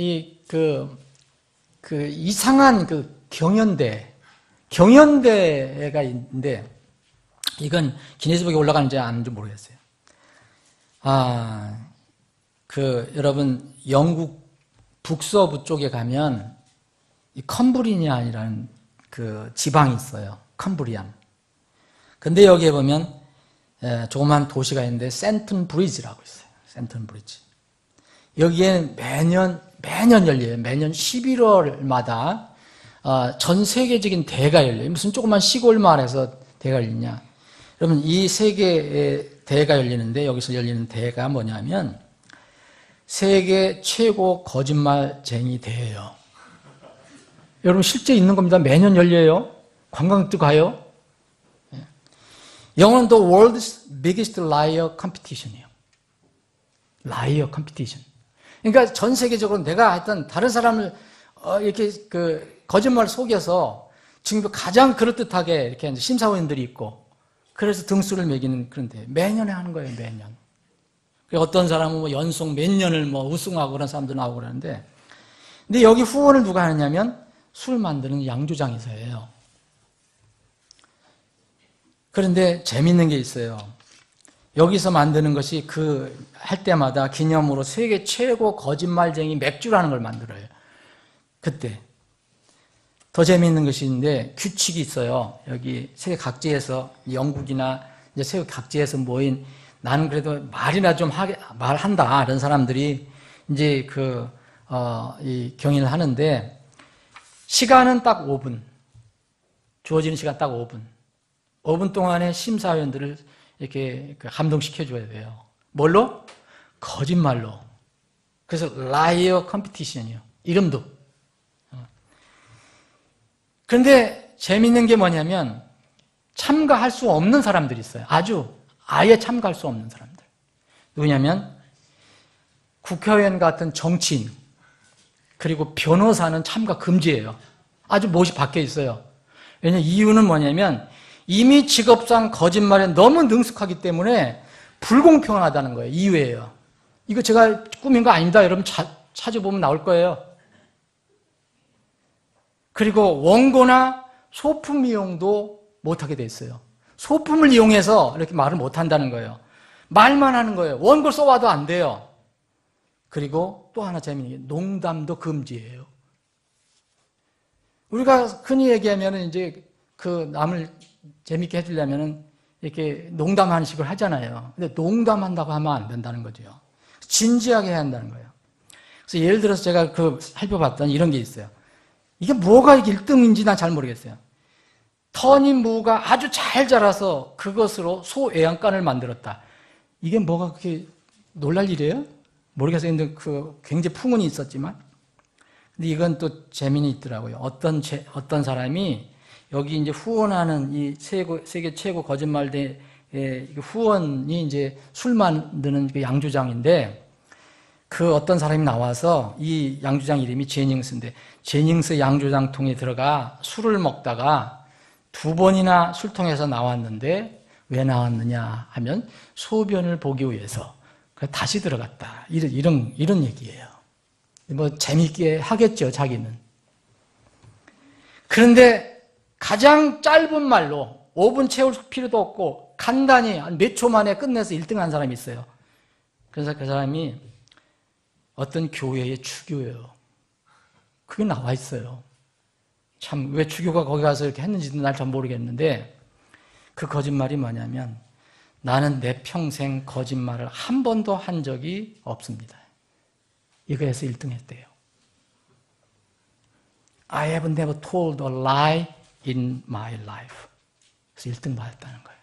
[SPEAKER 4] 그 이상한 그 경연대가 있는데 이건 기네스북에 올라가는지 안 하는지 모르겠어요. 여러분 영국 북서부 쪽에 가면 이 컴브리니안이라는 그 지방이 있어요. 컴브리안. 근데 여기에 보면 조그만 도시가 있는데 센튼 브리지라고 있어요. 센튼 브리지. 여기에 매년 열려요. 매년 11월마다 전 세계적인 대회가 열려요. 무슨 조그만 시골 마을에서 대회가 열리냐. 여러분 이 세계의 대회가 열리는데 여기서 열리는 대회가 뭐냐면 세계 최고 거짓말쟁이 대회예요. 여러분 실제 있는 겁니다. 매년 열려요. 관광객도 가요. 영어는 The World's Biggest Liar Competition이에요. Liar Competition. 그러니까 전 세계적으로 내가 하여튼 다른 사람을 이렇게 그 거짓말 속여서 지금 가장 그럴듯하게 이렇게 심사위원들이 있고, 그래서 등수를 매기는 그런데 매년에 하는 거예요, 매년. 어떤 사람은 뭐 연속 몇 년을 뭐 우승하고 그런 사람도 나오고 그러는데, 근데 여기 후원을 누가 하느냐면 술 만드는 양조장에서예요. 그런데 재밌는 게 있어요. 여기서 만드는 것이 할 때마다 기념으로 세계 최고 거짓말쟁이 맥주라는 걸 만들어요. 그때. 더 재미있는 것이 있는데 규칙이 있어요. 여기 세계 각지에서 영국이나 이제 세계 각지에서 모인 나는 그래도 말이나 좀 말한다. 이런 사람들이 이제 이 경연을 하는데 시간은 딱 5분. 주어지는 시간 딱 5분. 5분 동안에 심사위원들을 이렇게 감동시켜줘야 돼요. 뭘로? 거짓말로. 그래서 라이어 컴피티션이요. 이름도. 그런데 재밌는 게 뭐냐면 참가할 수 없는 사람들이 있어요. 아예 참가할 수 없는 사람들. 누구냐면 국회의원 같은 정치인 그리고 변호사는 참가 금지예요. 아주 못이 박혀 있어요. 왜냐하면 이유는 뭐냐면 이미 직업상 거짓말에 너무 능숙하기 때문에 불공평하다는 거예요. 이유예요. 이거 제가 꾸민 거 아닙니다. 여러분 찾아보면 나올 거예요. 그리고 원고나 소품 이용도 못하게 돼 있어요. 소품을 이용해서 이렇게 말을 못한다는 거예요. 말만 하는 거예요. 원고 써와도 안 돼요. 그리고 또 하나 재미있는 게 농담도 금지예요. 우리가 흔히 얘기하면 이제 남을 재밌게 해주려면 이렇게 농담하는 식으로 하잖아요. 근데 농담한다고 하면 안 된다는 거죠. 진지하게 해야 한다는 거예요. 그래서 예를 들어서 제가 살펴봤더니 이런 게 있어요. 이게 뭐가 1등인지 난 잘 모르겠어요. 터니무가 아주 잘 자라서 그것으로 소애양간을 만들었다. 이게 뭐가 그렇게 놀랄 일이에요? 모르겠어요. 근데 굉장히 풍운이 있었지만. 근데 이건 또 재미는 있더라고요. 어떤 사람이 여기 이제 후원하는 이 세계 최고 거짓말대 후원이 이제 술 만드는 양조장인데 어떤 사람이 나와서 이 양조장 이름이 제닝스인데 제닝스 양조장 통에 들어가 술을 먹다가 2번이나 술통에서 나왔는데 왜 나왔느냐 하면 소변을 보기 위해서 다시 들어갔다. 이런 얘기예요. 뭐 재미있게 하겠죠, 자기는. 그런데 가장 짧은 말로 5분 채울 필요도 없고 간단히 몇 초 만에 끝내서 1등한 사람이 있어요. 그래서 그 사람이 어떤 교회의 추교예요. 그게 나와 있어요. 참 왜 추교가 거기 가서 이렇게 했는지도 날 잘 모르겠는데 그 거짓말이 뭐냐면 나는 내 평생 거짓말을 한 번도 한 적이 없습니다. 이거에서 1등 했대요. I have never told a lie in my life. 그래서 1등 받았다는 거예요.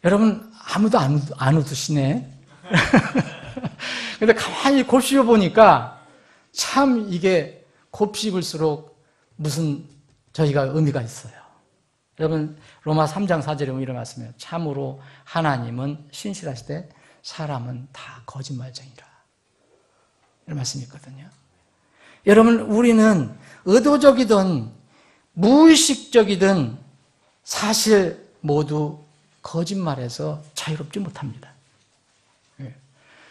[SPEAKER 4] 여러분 아무도 안 웃으시네. 근데 가만히 곱씹어 보니까 참 이게 곱씹을수록 무슨 저희가 의미가 있어요. 여러분 로마 3장 4절에 보면 이런 말씀이에요. 참으로 하나님은 신실하시되 사람은 다 거짓말쟁이라. 이런 말씀이 있거든요. 여러분 우리는 의도적이든 무의식적이든 사실 모두 거짓말에서 자유롭지 못합니다.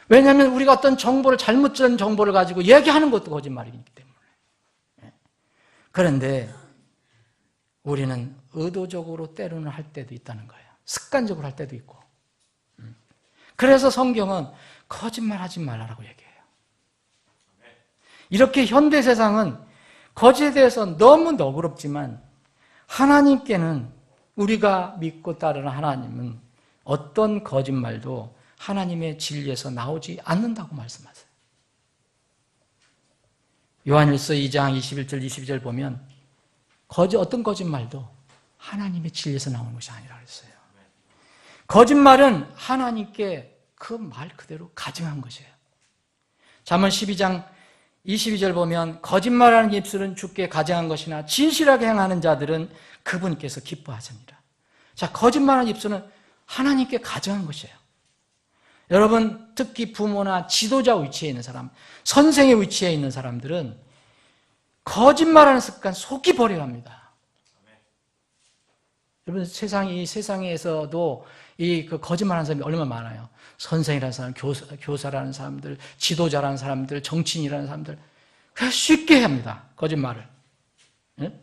[SPEAKER 4] 왜냐하면 우리가 어떤 잘못 들은 정보를 가지고 얘기하는 것도 거짓말이기 때문에. 그런데 우리는 의도적으로 때로는 할 때도 있다는 거예요. 습관적으로 할 때도 있고. 그래서 성경은 거짓말하지 말라고 얘기해요. 이렇게 현대 세상은 거짓에 대해서 너무 너그럽지만 하나님께는 우리가 믿고 따르는 하나님은 어떤 거짓말도 하나님의 진리에서 나오지 않는다고 말씀하세요. 요한일서 2장 21절 22절 보면 어떤 거짓말도 하나님의 진리에서 나오는 것이 아니라 그랬어요. 거짓말은 하나님께 그 말 그대로 가증한 것이에요. 잠언 12장 22절 보면 거짓말하는 입술은 주께 가증한 것이나 진실하게 행하는 자들은 그분께서 기뻐하십니다. 자, 거짓말하는 입술은 하나님께 가증한 것이에요. 여러분 특히 부모나 지도자 위치에 있는 사람, 선생의 위치에 있는 사람들은 거짓말하는 습관 속히 버려야 합니다. 여러분, 이 세상에서도 그 거짓말하는 사람이 얼마나 많아요. 선생이라는 사람, 교사라는 사람들, 지도자라는 사람들, 정치인이라는 사람들. 그냥 쉽게 합니다. 거짓말을. 예?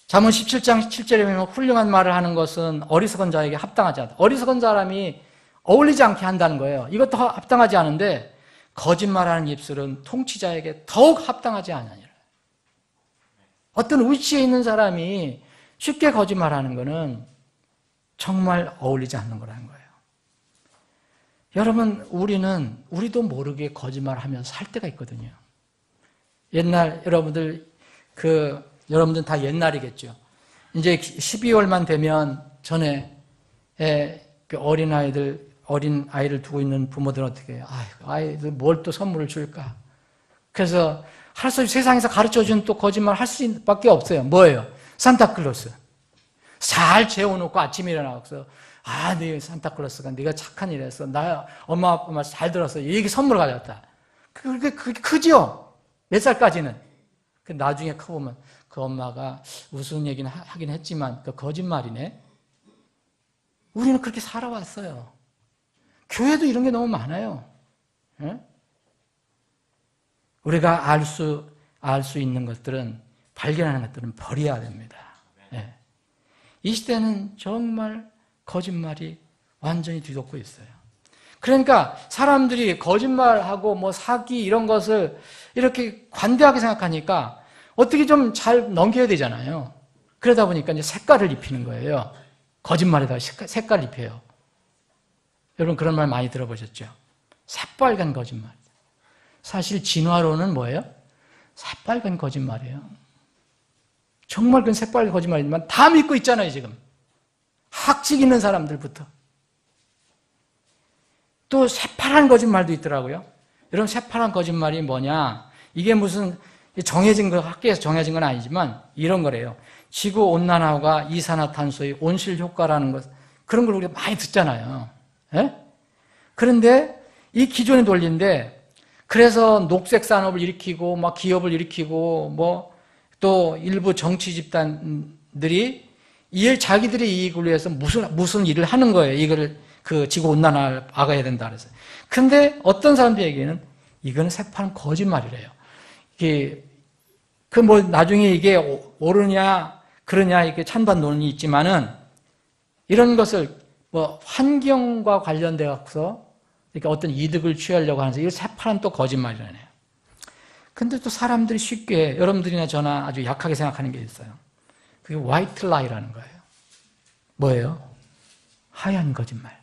[SPEAKER 4] 잠언 17장 7절에 보면 훌륭한 말을 하는 것은 어리석은 자에게 합당하지 않다. 어리석은 사람이 어울리지 않게 한다는 거예요. 이것도 합당하지 않은데 거짓말하는 입술은 통치자에게 더욱 합당하지 않으니라. 어떤 위치에 있는 사람이 쉽게 거짓말하는 것은 정말 어울리지 않는 거라는 거예요. 여러분, 우리도 모르게 거짓말하면서 살 때가 있거든요. 옛날 여러분들 다 옛날이겠죠. 이제 12월만 되면 전에 어린 아이를 두고 있는 부모들은 어떻게 해요? 아이들 뭘 또 선물을 줄까? 그래서 할 수 없이 세상에서 가르쳐준 또 거짓말 할 수밖에 없어요. 뭐예요? 산타클로스. 잘 재워놓고 아침에 일어나서 네 산타클로스가 네가 착한 일 했어. 나 엄마 아빠 말 잘 들었어. 이게 선물 가져왔다. 그게 크죠? 몇 살까지는. 나중에 커보면 그 엄마가 우스운 얘기는 하긴 했지만 그 거짓말이네. 우리는 그렇게 살아왔어요. 교회도 이런 게 너무 많아요. 예? 우리가 알 수 있는 것들은, 발견하는 것들은 버려야 됩니다. 예. 이 시대는 정말 거짓말이 완전히 뒤덮고 있어요. 그러니까 사람들이 거짓말하고 사기 이런 것을 이렇게 관대하게 생각하니까 어떻게 좀 잘 넘겨야 되잖아요. 그러다 보니까 이제 색깔을 입히는 거예요. 거짓말에다가 색깔을 입혀요. 여러분 그런 말 많이 들어보셨죠? 새빨간 거짓말. 사실 진화론은 뭐예요? 새빨간 거짓말이에요. 정말 그건 새빨간 거짓말이지만 다 믿고 있잖아요, 지금. 학식 있는 사람들부터. 또 새파란 거짓말도 있더라고요. 여러분 새파란 거짓말이 뭐냐? 이게 무슨 학계에서 정해진 건 아니지만 이런 거래요. 지구온난화가 이산화탄소의 온실효과라는 것, 그런 걸 우리가 많이 듣잖아요. 예? 그런데 이 기존의 논리인데, 그래서 녹색 산업을 일으키고 기업을 일으키고 또 일부 정치 집단들이 자기들의 이익을 위해서 무슨 일을 하는 거예요. 이거를 지구 온난화를 막아야 된다 그래서. 근데 어떤 사람들에게는 이거는 새파란 거짓말이래요. 나중에 이게 옳으냐 그러냐 이렇게 찬반 논이 있지만은 이런 것을 환경과 관련되어서 이렇게 어떤 이득을 취하려고 하면서 이거 새파란 또 거짓말이라네요. 근데 또 사람들이 쉽게, 여러분들이나 저나 아주 약하게 생각하는 게 있어요. 그게 화이트 라이라는 거예요. 뭐예요? 하얀 거짓말.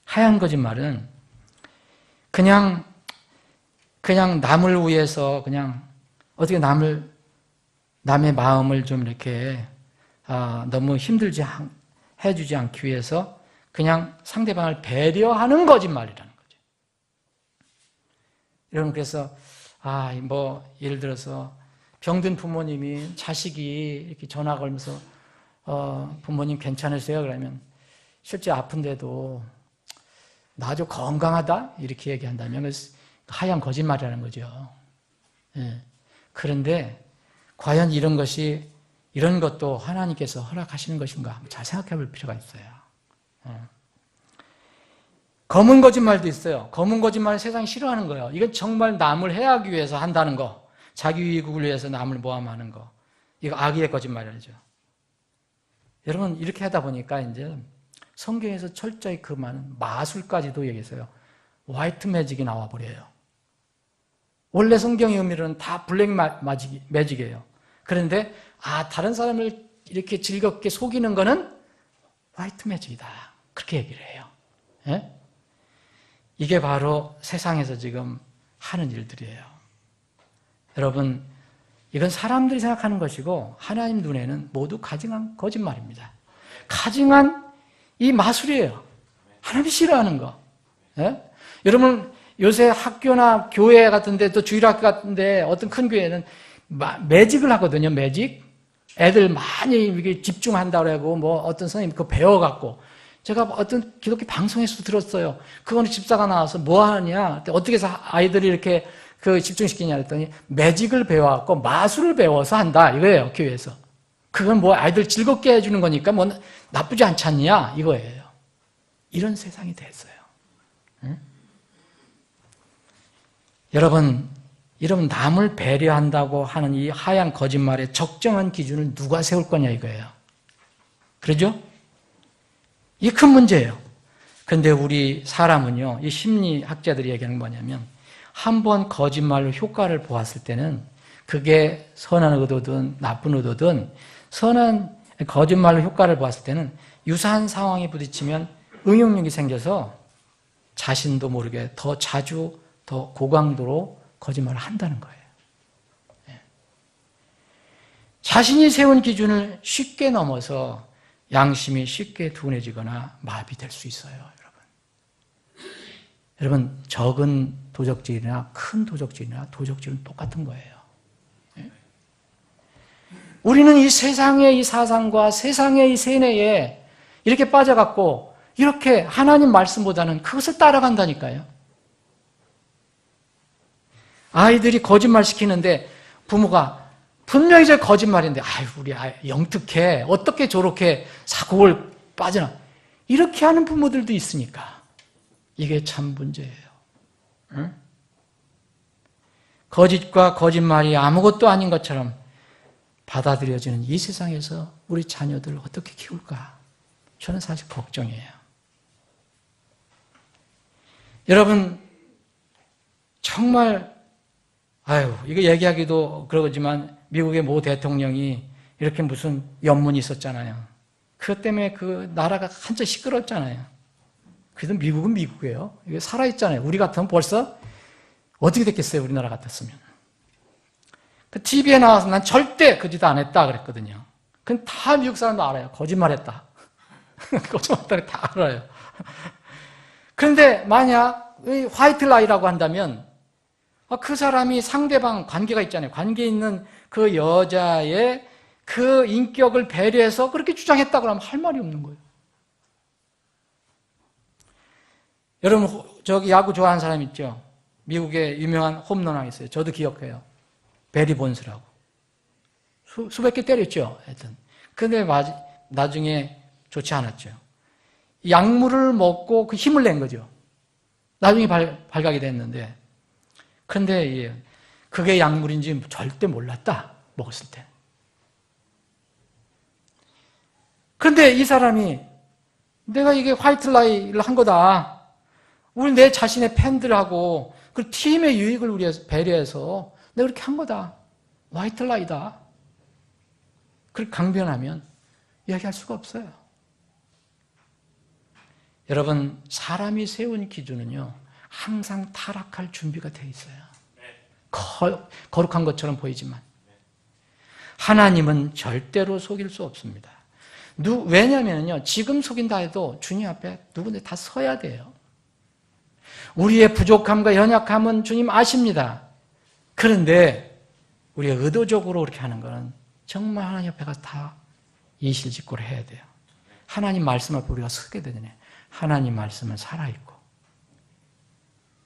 [SPEAKER 4] 하얀 거짓말은 그냥 남을 위해서 어떻게 남의 마음을 좀 이렇게 너무 힘들지 해주지 않기 위해서 그냥 상대방을 배려하는 거짓말이라는 거죠. 여러분 그래서 예를 들어서 병든 부모님이 자식이 이렇게 전화 걸면서 부모님 괜찮으세요? 그러면 실제 아픈데도 나 아주 건강하다 이렇게 얘기한다면 하얀 거짓말이라는 거죠. 예. 그런데 과연 이런 것도 하나님께서 허락하시는 것인가 잘 생각해 볼 필요가 있어요. 검은 거짓말도 있어요. 검은 거짓말은 세상이 싫어하는 거예요. 이건 정말 남을 해하기 위해서 한다는 거, 자기 이익을 위해서 남을 모함하는 거, 이거 악의의 거짓말이죠. 여러분 이렇게 하다 보니까 이제 성경에서 철저히 그 많은 마술까지도 얘기했어요. 화이트 매직이 나와버려요. 원래 성경의 의미로는 다 블랙 매직이에요. 그런데 다른 사람을 이렇게 즐겁게 속이는 거는 화이트 매직이다. 그렇게 얘기를 해요. 예? 이게 바로 세상에서 지금 하는 일들이에요. 여러분, 이건 사람들이 생각하는 것이고 하나님 눈에는 모두 가증한 거짓말입니다. 가증한 이 마술이에요. 하나님이 싫어하는 거. 예? 여러분 요새 학교나 교회 같은데 또 주일학교 같은데 어떤 큰 교회는 매직을 하거든요. 매직. 애들 많이 이게 집중한다고 하고 어떤 선생님이 그거 배워갖고 제가 어떤 기독교 방송에서 들었어요. 그거는 집사가 나와서 뭐 하냐? 어떻게 해서 아이들이 이렇게 그 집중시키냐 했더니 매직을 배워갖고 마술을 배워서 한다 이거예요. 교회에서. 그건 뭐 아이들 즐겁게 해주는 거니까 뭐 나쁘지 않지 않냐 이거예요. 이런 세상이 됐어요. 응? 여러분 남을 배려한다고 하는 이 하얀 거짓말의 적정한 기준을 누가 세울 거냐 이거예요. 그러죠? 이게 큰 문제예요. 그런데 우리 사람은요, 이 심리학자들이 얘기하는 건 뭐냐면 한 번 거짓말로 효과를 보았을 때는 그게 선한 의도든 나쁜 의도든 선한 거짓말로 효과를 보았을 때는 유사한 상황에 부딪히면 응용력이 생겨서 자신도 모르게 더 자주 더 고강도로 거짓말을 한다는 거예요. 자신이 세운 기준을 쉽게 넘어서 양심이 쉽게 둔해지거나 마비될 수 있어요, 여러분. 여러분, 적은 도적질이나 큰 도적질은 똑같은 거예요. 우리는 이 세상의 이 사상과 세상의 이 세뇌에 이렇게 빠져갖고 이렇게 하나님 말씀보다는 그것을 따라간다니까요. 아이들이 거짓말 시키는데 부모가 분명히 저 거짓말인데 아유 우리 아이 영특해 어떻게 저렇게 사고를 빠지나 이렇게 하는 부모들도 있으니까 이게 참 문제예요. 응? 거짓과 거짓말이 아무것도 아닌 것처럼 받아들여지는 이 세상에서 우리 자녀들을 어떻게 키울까? 저는 사실 걱정이에요. 여러분 정말 이거 얘기하기도 그러지만 미국의 모 대통령이 이렇게 무슨 연문이 있었잖아요. 그것 때문에 그 나라가 한참 시끄럽잖아요. 그래도 미국은 미국이에요. 이게 살아있잖아요. 우리 같으면 벌써 어떻게 됐겠어요? 우리나라 같았으면. 그 TV에 나와서 난 절대 그 짓 안 했다 그랬거든요. 그건 다 미국 사람도 알아요. 거짓말했다. 거짓말했다 다 알아요. 그런데 만약 화이트 라이라고 한다면 그 사람이 상대방 관계가 있잖아요. 관계 있는 그 여자의 그 인격을 배려해서 그렇게 주장했다 그러면 할 말이 없는 거예요. 여러분 저기 야구 좋아하는 사람 있죠? 미국의 유명한 홈런왕 있어요. 저도 기억해요. 베리 본스라고. 수백 개 때렸죠. 하여튼. 근데 나중에 좋지 않았죠. 약물을 먹고 그 힘을 낸 거죠. 나중에 발각이 됐는데 그런데 그게 약물인지 절대 몰랐다. 먹었을 때. 그런데 이 사람이 내가 이게 화이트 라이를 한 거다. 우리 내 자신의 팬들하고 그 팀의 유익을 우리 배려해서 내가 그렇게 한 거다. 화이트 라이다. 그렇게 강변하면 이야기할 수가 없어요. 여러분 사람이 세운 기준은요. 항상 타락할 준비가 되어 있어요. 거룩한 것처럼 보이지만 하나님은 절대로 속일 수 없습니다. 왜냐하면요 지금 속인다 해도 주님 앞에 누군데 다 서야 돼요. 우리의 부족함과 연약함은 주님 아십니다. 그런데 우리가 의도적으로 그렇게 하는 것은 정말 하나님 앞에 가서 다 이실직고를 해야 돼요. 하나님 말씀 앞에 우리가 서게 되잖아요. 하나님 말씀은 살아있고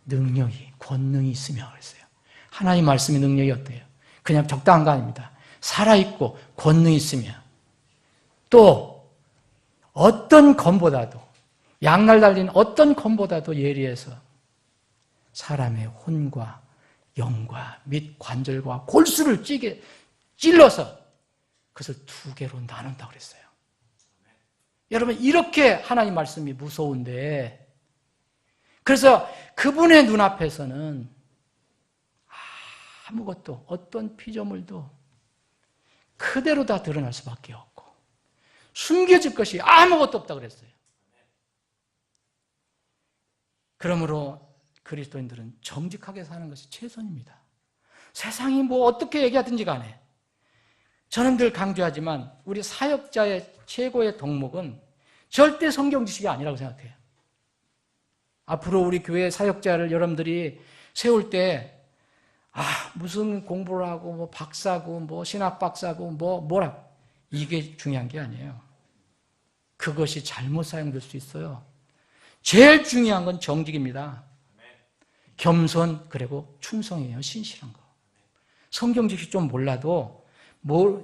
[SPEAKER 4] 능력이, 권능이 있으며 그랬어요. 하나님 말씀의 능력이 어때요? 그냥 적당한 거 아닙니다. 살아있고 권능이 있으며 또 어떤 검보다도 양날 달린 어떤 검보다도 예리해서 사람의 혼과 영과 및 관절과 골수를 찔러서 그것을 두 개로 나눈다고 그랬어요. 여러분 이렇게 하나님 말씀이 무서운데 그래서 그분의 눈앞에서는 아무것도 어떤 피조물도 그대로 다 드러날 수밖에 없고 숨겨질 것이 아무것도 없다고 그랬어요. 그러므로 그리스도인들은 정직하게 사는 것이 최선입니다. 세상이 뭐 어떻게 얘기하든지 간에 저는 늘 강조하지만 우리 사역자의 최고의 덕목은 절대 성경 지식이 아니라고 생각해요. 앞으로 우리 교회 사역자를 여러분들이 세울 때 무슨 공부를 하고 뭐 박사고 뭐 신학 박사고 뭐라 이게 중요한 게 아니에요. 그것이 잘못 사용될 수 있어요. 제일 중요한 건 정직입니다. 겸손 그리고 충성이에요. 신실한 거. 성경 지식 좀 몰라도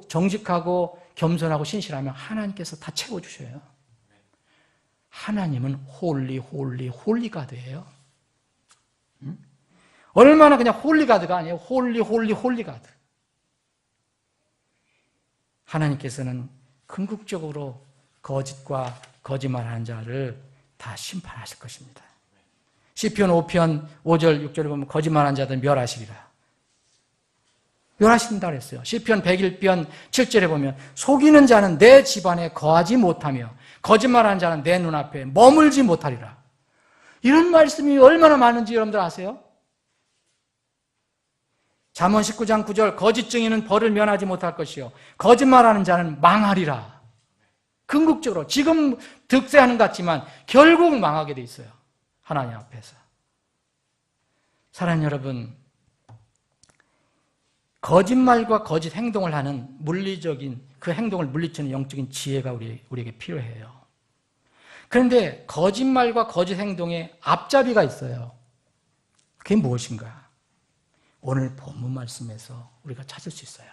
[SPEAKER 4] 정직하고 겸손하고 신실하면 하나님께서 다 채워주셔요. 하나님은 홀리 가드예요. 얼마나 그냥 홀리 가드가 아니에요. 홀리 가드. 하나님께서는 궁극적으로 거짓과 거짓말하는 자를 다 심판하실 것입니다. 시편 5편 5절 6절에 보면 거짓말하는 자들 멸하시리라. 멸하신다 그랬어요. 시편 101편 7절에 보면 속이는 자는 내 집안에 거하지 못하며 거짓말하는 자는 내 눈앞에 머물지 못하리라. 이런 말씀이 얼마나 많은지 여러분들 아세요? 잠언 19장 9절 거짓 증인은 벌을 면하지 못할 것이요 거짓말하는 자는 망하리라. 궁극적으로 지금 득세하는 것 같지만 결국 망하게 돼 있어요. 하나님 앞에서. 사랑하는 여러분, 거짓말과 거짓 행동을 하는 물리적인 그 행동을 물리치는 영적인 지혜가 우리에게 필요해요. 그런데 거짓말과 거짓 행동에 앞잡이가 있어요. 그게 무엇인가? 오늘 본문 말씀에서 우리가 찾을 수 있어요.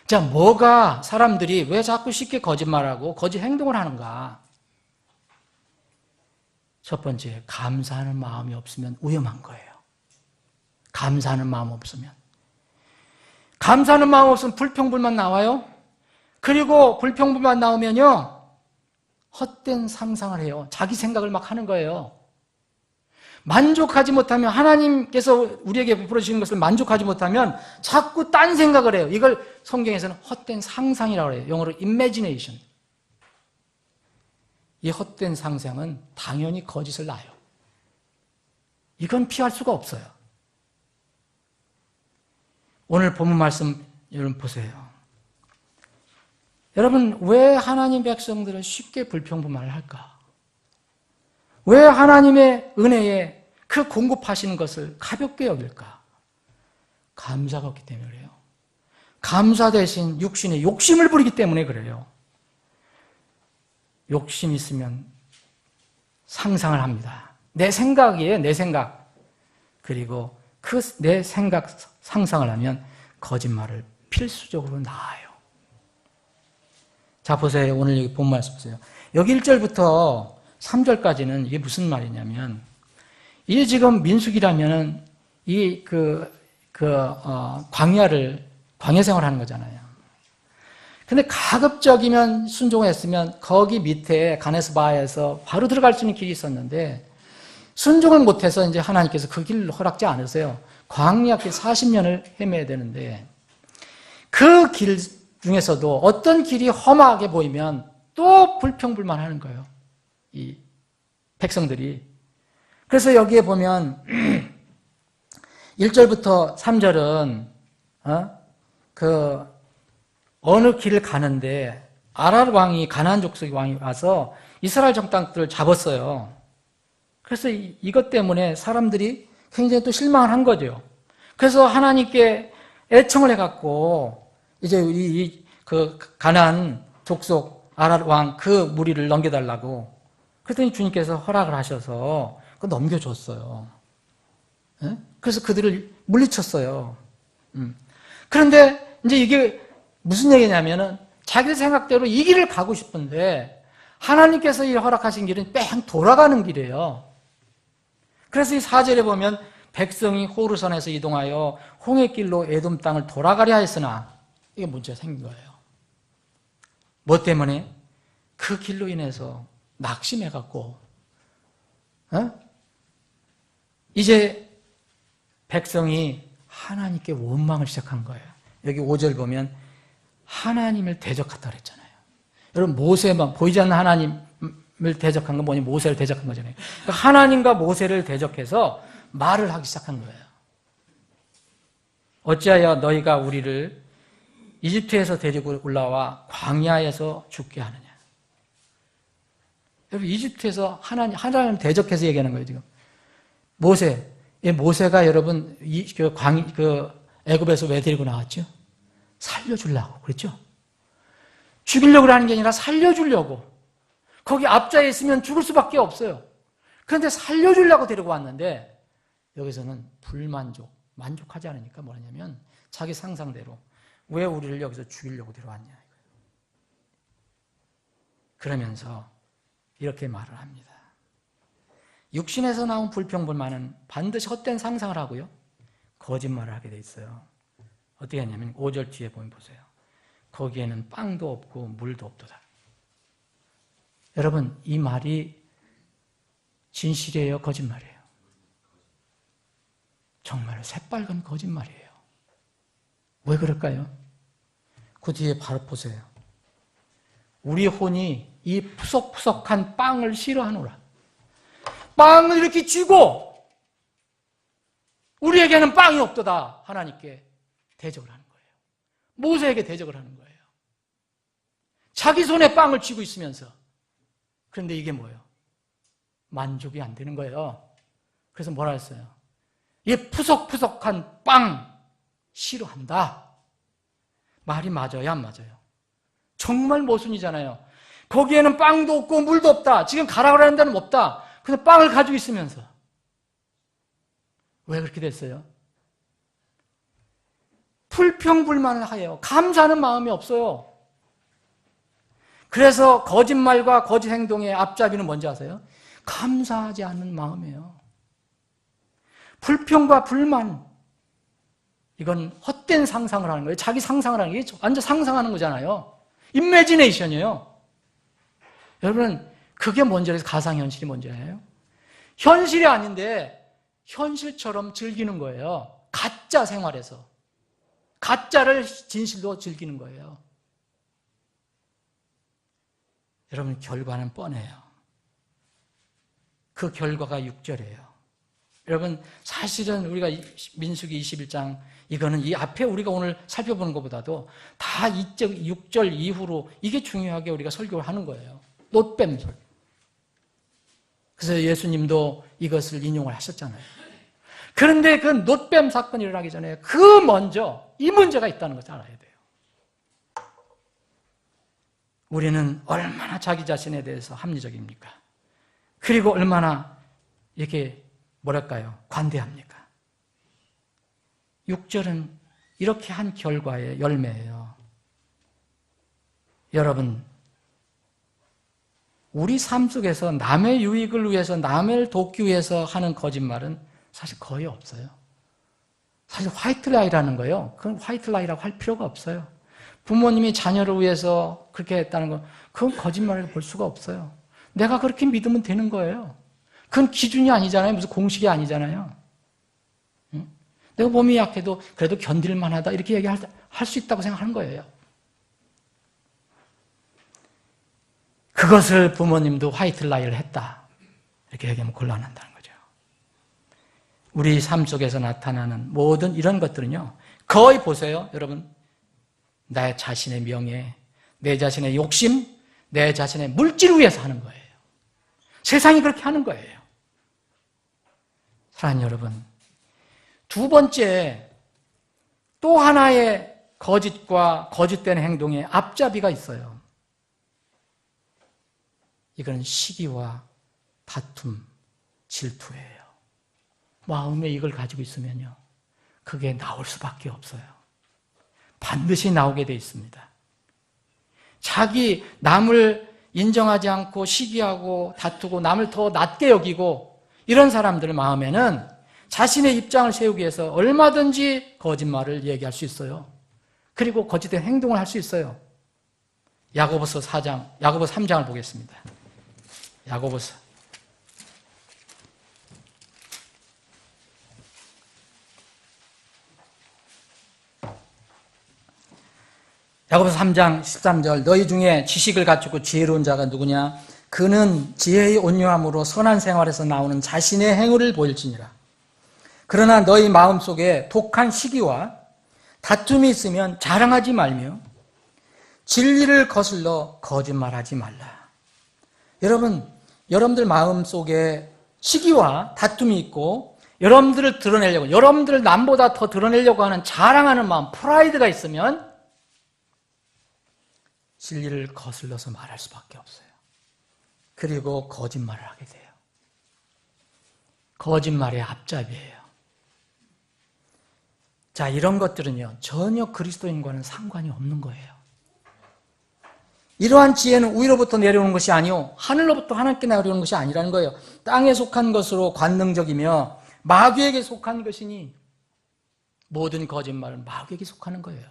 [SPEAKER 4] 자, 뭐가 사람들이 왜 자꾸 쉽게 거짓말하고 거짓 행동을 하는가? 첫 번째, 감사하는 마음이 없으면 위험한 거예요. 감사하는 마음 없으면. 감사하는 마음 없으면 불평불만 나와요. 그리고 불평불만 나오면요, 헛된 상상을 해요. 자기 생각을 막 하는 거예요. 만족하지 못하면, 하나님께서 우리에게 베풀어 주시는 것을 만족하지 못하면 자꾸 딴 생각을 해요. 이걸 성경에서는 헛된 상상이라고 해요. 영어로 imagination. 이 헛된 상상은 당연히 거짓을 낳아요. 이건 피할 수가 없어요. 오늘 본문 말씀 여러분 보세요. 여러분, 왜 하나님 백성들은 쉽게 불평불만을 할까? 왜 하나님의 은혜에 그 공급하시는 것을 가볍게 여길까? 감사가 없기 때문에 그래요. 감사 대신 육신의 욕심을 부리기 때문에 그래요. 욕심 있으면 상상을 합니다. 내 생각이에요, 내 생각. 그리고 그 내 생각, 상상을 하면 거짓말을 필수적으로 낳아요. 자, 보세요. 오늘 여기 본 말씀 보세요. 여기 1절부터 3절까지는 이게 무슨 말이냐면, 이게 지금 민수기라면은 광야 생활 하는 거잖아요. 근데 가급적이면 순종했으면 거기 밑에 가네스 바에서 바로 들어갈 수 있는 길이 있었는데, 순종을 못해서 이제 하나님께서 그 길을 허락지 않으세요. 광야 길 40년을 헤매야 되는데, 그 길 중에서도 어떤 길이 험하게 보이면 또 불평불만 하는 거예요. 이 백성들이. 그래서 여기에 보면 1절부터 3절은 어느 길을 가는데 아랄 왕이, 가나안 족속의 왕이 와서 이스라엘 정탐꾼들을 잡았어요. 그래서 이것 때문에 사람들이 굉장히 또 실망을 한 거죠. 그래서 하나님께 애청을 해갖고 이제 그 가나안 족속 아랄 왕 그 무리를 넘겨달라고. 그랬더니 주님께서 허락을 하셔서 그거 넘겨줬어요. 네? 그래서 그들을 물리쳤어요. 그런데 이제 이게 무슨 얘기냐면은 자기 생각대로 이 길을 가고 싶은데 하나님께서 이 허락하신 길은 뺑 돌아가는 길이에요. 그래서 이 4절에 보면 백성이 호르선에서 이동하여 홍해길로 에돔 땅을 돌아가려 했으나 이게 문제가 생긴 거예요. 뭐 때문에? 그 길로 인해서 낙심해갖고 이제 백성이 하나님께 원망을 시작한 거예요. 여기 5절 보면 하나님을 대적했다 그랬잖아요. 여러분, 모세만 보이지 않는 하나님을 대적한 건 뭐니? 모세를 대적한 거잖아요. 그러니까 하나님과 모세를 대적해서 말을 하기 시작한 거예요. 어찌하여 너희가 우리를 이집트에서 데리고 올라와 광야에서 죽게 하느냐? 여러분, 이집트에서 하나님 대적해서 얘기하는 거예요, 지금. 모세가 여러분, 애굽에서 왜 데리고 나왔죠? 살려주려고, 그랬죠? 죽이려고 하는 게 아니라 살려주려고. 거기 앞자에 있으면 죽을 수밖에 없어요. 그런데 살려주려고 데리고 왔는데, 여기서는 불만족, 만족하지 않으니까 뭐냐면 자기 상상대로 왜 우리를 여기서 죽이려고 데려왔냐 이거예요. 그러면서 이렇게 말을 합니다. 육신에서 나온 불평불만은 반드시 헛된 상상을 하고요, 거짓말을 하게 돼 있어요. 어떻게 하냐면 5절 뒤에 보면 보세요. 거기에는 빵도 없고 물도 없도다. 여러분, 이 말이 진실이에요, 거짓말이에요? 정말 새빨간 거짓말이에요. 왜 그럴까요? 그 뒤에 바로 보세요. 우리 혼이 이 푸석푸석한 빵을 싫어하노라. 빵을 이렇게 쥐고 우리에게는 빵이 없도다. 하나님께 대적을 하는 거예요. 모세에게 대적을 하는 거예요. 자기 손에 빵을 쥐고 있으면서. 그런데 이게 뭐예요? 만족이 안 되는 거예요. 그래서 뭐라 했어요? 이 푸석푸석한 빵 싫어한다. 말이 맞아요, 안 맞아요? 정말 모순이잖아요. 거기에는 빵도 없고 물도 없다. 지금 가라고 하는 데는 없다. 근데 빵을 가지고 있으면서. 왜 그렇게 됐어요? 불평불만을 하여요. 감사하는 마음이 없어요. 그래서 거짓말과 거짓 행동의 앞잡이는 뭔지 아세요? 감사하지 않는 마음이에요. 불평과 불만, 이건 헛된 상상을 하는 거예요. 자기 상상을 하는 게 완전 상상하는 거잖아요. 이미지네이션이에요. 여러분, 그게 뭔지 알아요? 가상현실이 뭔지 알아요? 현실이 아닌데 현실처럼 즐기는 거예요. 가짜 생활에서. 가짜를 진실로 즐기는 거예요. 여러분, 결과는 뻔해요. 그 결과가 6절이에요. 여러분, 사실은 우리가 민수기 21장, 이거는 이 앞에 우리가 오늘 살펴보는 것보다도 다 6절 이후로 이게 중요하게 우리가 설교를 하는 거예요. 놋뱀설. 그래서 예수님도 이것을 인용을 하셨잖아요. 그런데 그 놋뱀 사건이 일어나기 전에 그 먼저 이 문제가 있다는 것을 알아야 돼요. 우리는 얼마나 자기 자신에 대해서 합리적입니까? 그리고 얼마나 이렇게 뭐랄까요? 관대합니까? 6절은 이렇게 한 결과의 열매예요. 여러분, 우리 삶 속에서 남의 유익을 위해서, 남을 돕기 위해서 하는 거짓말은 사실 거의 없어요. 사실 화이트라이라는 거예요. 그건 화이트라이라고 할 필요가 없어요. 부모님이 자녀를 위해서 그렇게 했다는 건 그건 거짓말을 볼 수가 없어요. 내가 그렇게 믿으면 되는 거예요. 그건 기준이 아니잖아요. 무슨 공식이 아니잖아요. 응? 내가 몸이 약해도 그래도 견딜만 하다 이렇게 얘기할 수 있다고 생각하는 거예요. 그것을 부모님도 화이트라이를 했다 이렇게 얘기하면 곤란한다는 거죠. 우리 삶 속에서 나타나는 모든 이런 것들은요, 거의 보세요, 여러분. 내 자신의 명예, 내 자신의 욕심, 내 자신의 물질을 위해서 하는 거예요. 세상이 그렇게 하는 거예요. 사랑하는 여러분, 두 번째, 또 하나의 거짓과 거짓된 행동의 앞잡이가 있어요. 이건 시기와 다툼, 질투예요. 마음에 이걸 가지고 있으면요, 그게 나올 수밖에 없어요. 반드시 나오게 돼 있습니다. 자기 남을 인정하지 않고 시기하고 다투고 남을 더 낮게 여기고 이런 사람들 마음에는 자신의 입장을 세우기 위해서 얼마든지 거짓말을 얘기할 수 있어요. 그리고 거짓된 행동을 할 수 있어요. 야고보서 3장을 보겠습니다. 야고보서 3장 13절, 너희 중에 지식을 갖추고 지혜로운 자가 누구냐? 그는 지혜의 온유함으로 선한 생활에서 나오는 자신의 행위를 보일지니라. 그러나 너희 마음속에 독한 시기와 다툼이 있으면 자랑하지 말며 진리를 거슬러 거짓말하지 말라. 여러분들 마음속에 시기와 다툼이 있고 여러분들을 드러내려고, 여러분들을 남보다 더 드러내려고 하는 자랑하는 마음, 프라이드가 있으면 진리를 거슬러서 말할 수밖에 없어요. 그리고 거짓말을 하게 돼요. 거짓말의 앞잡이에요. 자, 이런 것들은요, 전혀 그리스도인과는 상관이 없는 거예요. 이러한 지혜는 위로부터 내려오는 것이 아니요, 하늘로부터 하나님께 내려오는 것이 아니라는 거예요. 땅에 속한 것으로 관능적이며 마귀에게 속한 것이니 모든 거짓말은 마귀에게 속하는 거예요.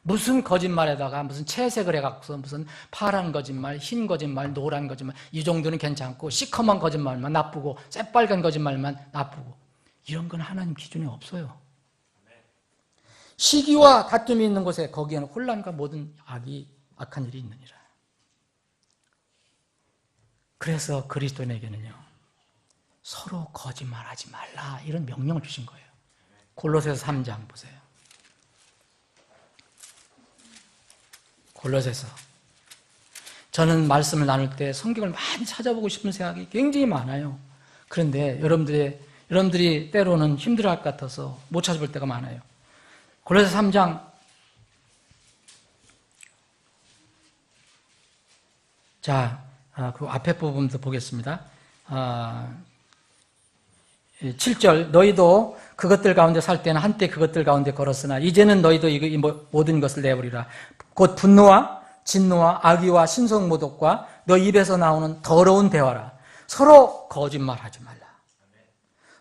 [SPEAKER 4] 무슨 거짓말에다가 무슨 채색을 해갖고서 무슨 파란 거짓말, 흰 거짓말, 노란 거짓말 이 정도는 괜찮고 시커먼 거짓말만 나쁘고 새빨간 거짓말만 나쁘고 이런 건 하나님 기준에 없어요. 시기와 다툼이 있는 곳에 거기에는 혼란과 모든 악한 일이 있느니라. 그래서 그리스도인에게는요, 서로 거짓말하지 말라 이런 명령을 주신 거예요. 골로새서 3장 보세요. 골로새서. 저는 말씀을 나눌 때 성경을 많이 찾아보고 싶은 생각이 굉장히 많아요. 그런데 여러분들이 때로는 힘들어할 것 같아서 못 찾아볼 때가 많아요. 골로새서 3장 자, 그 앞에 부분부터 보겠습니다. 7절 너희도 그것들 가운데 살 때는 한때 그것들 가운데 걸었으나 이제는 너희도 이 모든 것을 내버리라. 곧 분노와 진노와 악의와 신성모독과 너 입에서 나오는 더러운 대화라. 서로 거짓말하지 말라.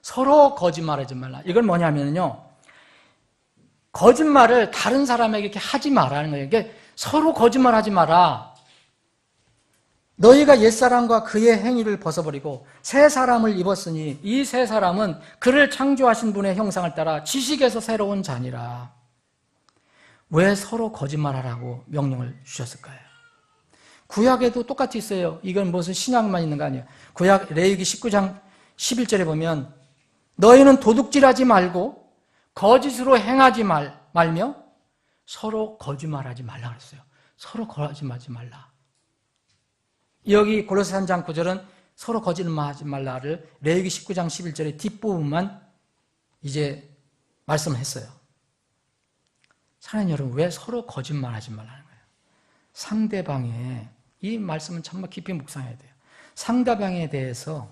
[SPEAKER 4] 서로 거짓말하지 말라. 이건 뭐냐면요, 거짓말을 다른 사람에게 이렇게 하지 말라는 거예요. 이게 서로 거짓말하지 마라. 너희가 옛사람과 그의 행위를 벗어버리고 새 사람을 입었으니 이 새 사람은 그를 창조하신 분의 형상을 따라 지식에서 새로운 자니라. 왜 서로 거짓말하라고 명령을 주셨을까요? 구약에도 똑같이 있어요. 이건 무슨 신약만 있는 거 아니에요. 구약 레위기 19장 11절에 보면 너희는 도둑질하지 말고 거짓으로 행하지 말며 서로 거짓말하지 말라 그랬어요. 서로 거짓말하지 말라. 여기 골로새 3장 9절은 서로 거짓말하지 말라를 레위기 19장 11절의 뒷부분만 이제 말씀을 했어요. 사랑하는 여러분, 왜 서로 거짓말하지 말라는 거예요? 상대방의, 이 말씀은 정말 깊이 묵상해야 돼요. 상대방에 대해서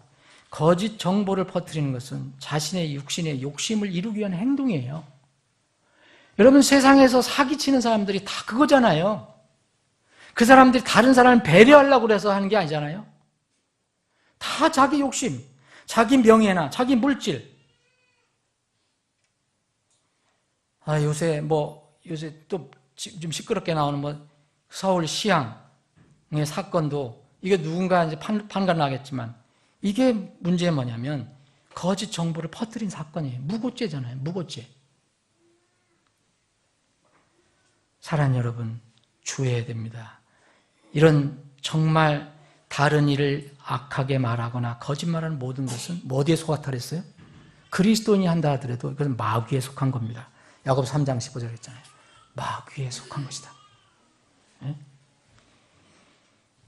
[SPEAKER 4] 거짓 정보를 퍼뜨리는 것은 자신의 육신의 욕심을 이루기 위한 행동이에요. 여러분, 세상에서 사기치는 사람들이 다 그거잖아요. 그 사람들이 다른 사람을 배려하려고 해서 하는 게 아니잖아요. 다 자기 욕심, 자기 명예나 자기 물질. 요새 또 좀 시끄럽게 나오는 서울 시향의 사건도 이게 누군가 이제 판단 나겠지만 이게 문제가 뭐냐면 거짓 정보를 퍼뜨린 사건이에요. 무고죄잖아요. 무고죄. 사랑하는 여러분, 주의해야 됩니다. 이런 정말 다른 일을 악하게 말하거나 거짓말하는 모든 것은 어디에 속았다 그랬어요? 그리스도인이 한다 하더라도 이것은 마귀에 속한 겁니다. 야고보서 3장 15절 했잖아요. 마귀에 속한 것이다. 네?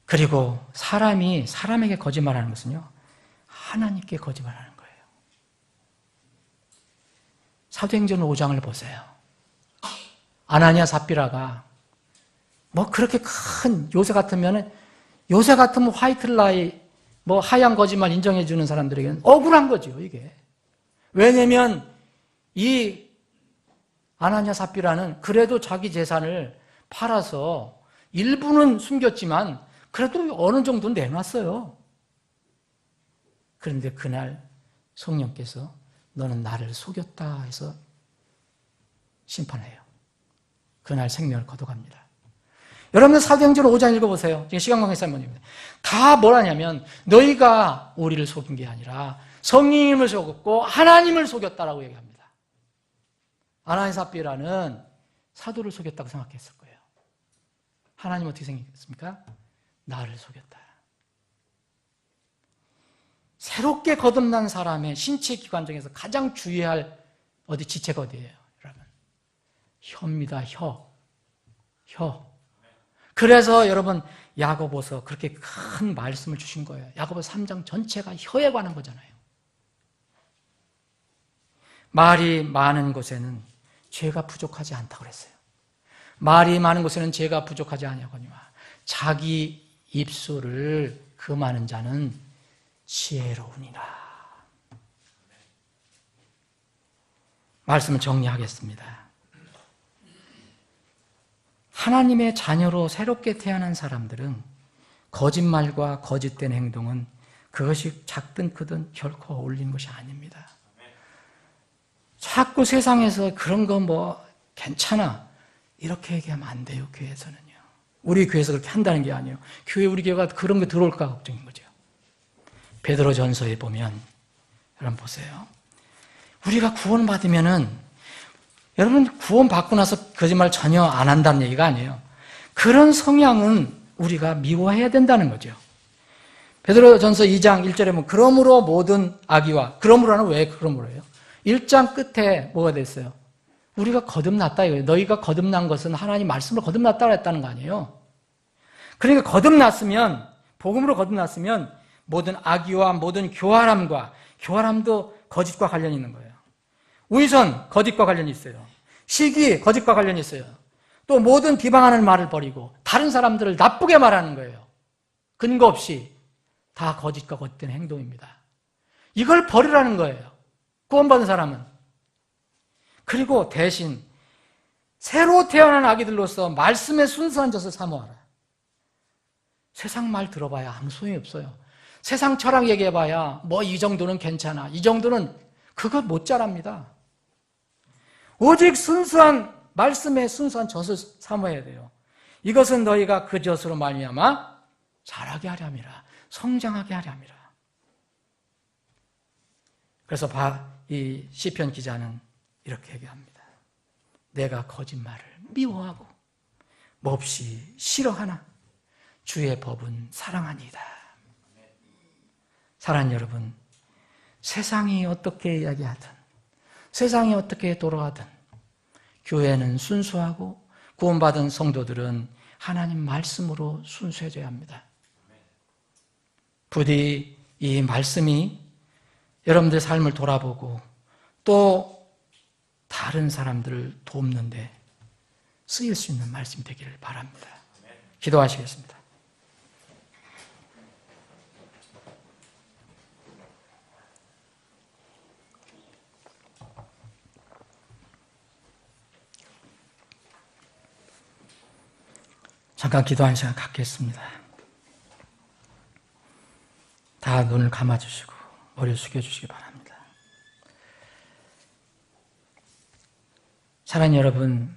[SPEAKER 4] 그리고 사람이 사람에게 거짓말하는 것은요, 하나님께 거짓말하는 거예요. 사도행전 5장을 보세요. 아나니아 삽비라가 그렇게 큰 요새 같으면 화이트라이 하얀 거짓말 인정해 주는 사람들에게는 억울한 거죠, 이게. 왜냐면 이 아나니아 삽비라는 그래도 자기 재산을 팔아서 일부는 숨겼지만 그래도 어느 정도는 내놨어요. 그런데 그날 성령께서 너는 나를 속였다 해서 심판해요. 그날 생명을 거둬갑니다. 여러분들 사도행전 5장 읽어보세요. 지금 시간 관계상 문제입니다. 다 뭐라냐면 너희가 우리를 속인 게 아니라 성령님을 속였고 하나님을 속였다라고 얘기합니다. 아나니아 삽비라는 사도를 속였다고 생각했을 거예요. 하나님 어떻게 생각했습니까? 나를 속였다. 새롭게 거듭난 사람의 신체 기관 중에서 가장 주의할 지체가 어디예요, 여러분? 혀입니다. 혀. 그래서 여러분 야고보서 그렇게 큰 말씀을 주신 거예요. 야고보서 3장 전체가 혀에 관한 거잖아요. 말이 많은 곳에는 죄가 부족하지 않다고 그랬어요. 말이 많은 곳에는 죄가 부족하지 아니하거니와 자기 입술을 금하는 자는 지혜로우니라. 말씀을 정리하겠습니다. 하나님의 자녀로 새롭게 태어난 사람들은 거짓말과 거짓된 행동은 그것이 작든 크든 결코 어울리는 것이 아닙니다. 자꾸 세상에서 그런 거 뭐 괜찮아 이렇게 얘기하면 안 돼요. 교회에서는요. 우리 교회에서 그렇게 한다는 게 아니에요. 우리 교회가 그런 게 들어올까 걱정인 거죠. 베드로전서에 보면 여러분 보세요. 우리가 구원받으면은 여러분 구원받고 나서 거짓말 전혀 안 한다는 얘기가 아니에요. 그런 성향은 우리가 미워해야 된다는 거죠. 베드로전서 2장 1절에 보면 그러므로 모든 악의와 그러므로는 왜 그러므로예요? 1장 끝에 뭐가 됐어요? 우리가 거듭났다 이거예요. 너희가 거듭난 것은 하나님 말씀으로 거듭났다고 했다는 거 아니에요. 그러니까 거듭났으면 복음으로 거듭났으면 모든 악의와 모든 교활함과 교활함도 거짓과 관련이 있는 거예요. 우의선 거짓과 관련이 있어요. 시기 거짓과 관련이 있어요. 또 모든 비방하는 말을 버리고 다른 사람들을 나쁘게 말하는 거예요. 근거 없이 다 거짓과 거짓된 행동입니다. 이걸 버리라는 거예요. 구원받은 사람은. 그리고 대신 새로 태어난 아기들로서 말씀의 순수한 젖을 사모하라. 세상 말 들어봐야 아무 소용이 없어요. 세상 철학 얘기해봐야 뭐 이 정도는 괜찮아. 이 정도는 그거 못 자랍니다. 오직 순수한 말씀의 순수한 젖을 사모해야 돼요. 이것은 너희가 그 젖으로 말미암아 자라게 하렴이라. 성장하게 하렴이라. 그래서 이 시편 기자는 이렇게 얘기합니다. 내가 거짓말을 미워하고 몹시 싫어하나 주의 법은 사랑하니이다. 사랑하는 여러분, 세상이 어떻게 이야기하든 세상이 어떻게 돌아가든 교회는 순수하고 구원받은 성도들은 하나님 말씀으로 순수해져야 합니다. 부디 이 말씀이 여러분들의 삶을 돌아보고 또 다른 사람들을 돕는데 쓰일 수 있는 말씀이 되기를 바랍니다. 기도하시겠습니다. 잠깐 기도하는 시간 갖겠습니다. 다 눈을 감아주시고 머리를 숙여주시기 바랍니다. 사랑하는 여러분,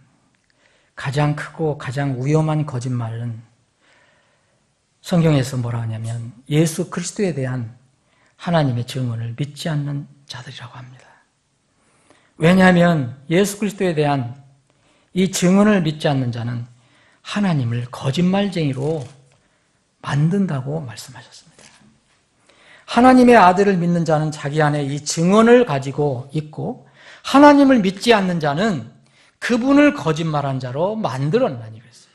[SPEAKER 4] 가장 크고 가장 위험한 거짓말은 성경에서 뭐라 하냐면 예수 그리스도에 대한 하나님의 증언을 믿지 않는 자들이라고 합니다. 왜냐하면 예수 그리스도에 대한 이 증언을 믿지 않는 자는 하나님을 거짓말쟁이로 만든다고 말씀하셨습니다. 하나님의 아들을 믿는 자는 자기 안에 이 증언을 가지고 있고 하나님을 믿지 않는 자는 그분을 거짓말한 자로 만들어내니 그랬어요.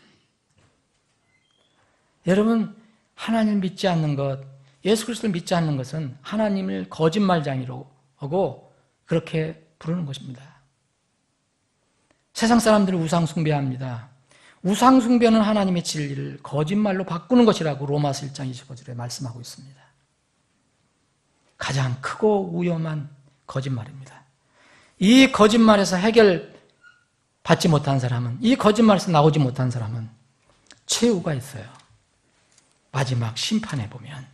[SPEAKER 4] 여러분, 하나님을 믿지 않는 것, 예수 그리스도를 믿지 않는 것은 하나님을 거짓말쟁이로 하고 그렇게 부르는 것입니다. 세상 사람들은 우상 숭배합니다. 우상 숭배는 하나님의 진리를 거짓말로 바꾸는 것이라고 로마서 1장 25절에 말씀하고 있습니다. 가장 크고 위험한 거짓말입니다. 이 거짓말에서 해결받지 못한 사람은, 이 거짓말에서 나오지 못한 사람은 최후가 있어요. 마지막 심판에 보면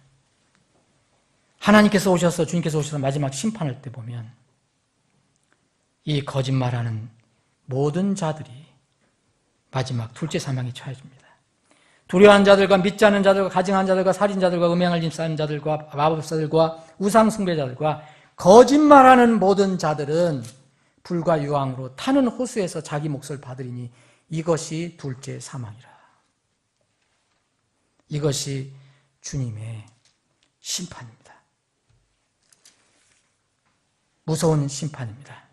[SPEAKER 4] 하나님께서 오셔서, 주님께서 오셔서 마지막 심판할 때 보면 이 거짓말하는 모든 자들이 마지막 둘째 사망에 처해집니다. 두려워하는 자들과 믿지 않는 자들과 가증한 자들과 살인자들과 음행을 입사하는 자들과 마법사들과 우상숭배자들과 거짓말하는 모든 자들은 불과 유황으로 타는 호수에서 자기 몫을 받으리니 이것이 둘째 사망이라. 이것이 주님의 심판입니다. 무서운 심판입니다.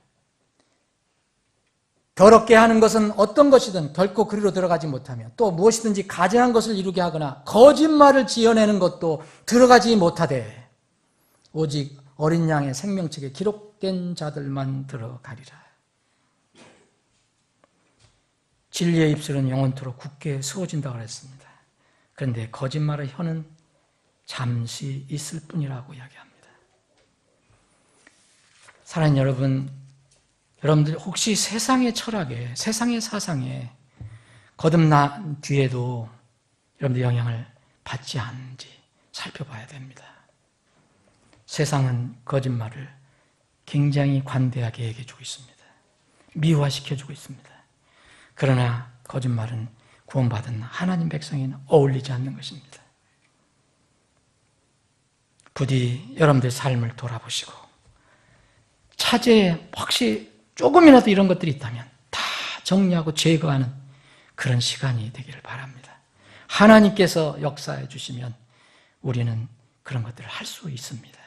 [SPEAKER 4] 더럽게 하는 것은 어떤 것이든 결코 그리로 들어가지 못하며 또 무엇이든지 가증한 것을 이루게 하거나 거짓말을 지어내는 것도 들어가지 못하되 오직 어린 양의 생명책에 기록된 자들만 들어가리라. 진리의 입술은 영원토록 굳게 세워진다고 했습니다. 그런데 거짓말의 혀는 잠시 있을 뿐이라고 이야기합니다. 사랑하는 여러분, 여러분들 혹시 세상의 철학에, 세상의 사상에 거듭난 뒤에도 여러분들 영향을 받지 않는지 살펴봐야 됩니다. 세상은 거짓말을 굉장히 관대하게 얘기해주고 있습니다. 미화시켜주고 있습니다. 그러나 거짓말은 구원받은 하나님 백성에는 어울리지 않는 것입니다. 부디 여러분들 삶을 돌아보시고 차제에 혹시 조금이라도 이런 것들이 있다면 다 정리하고 제거하는 그런 시간이 되기를 바랍니다. 하나님께서 역사해 주시면 우리는 그런 것들을 할 수 있습니다.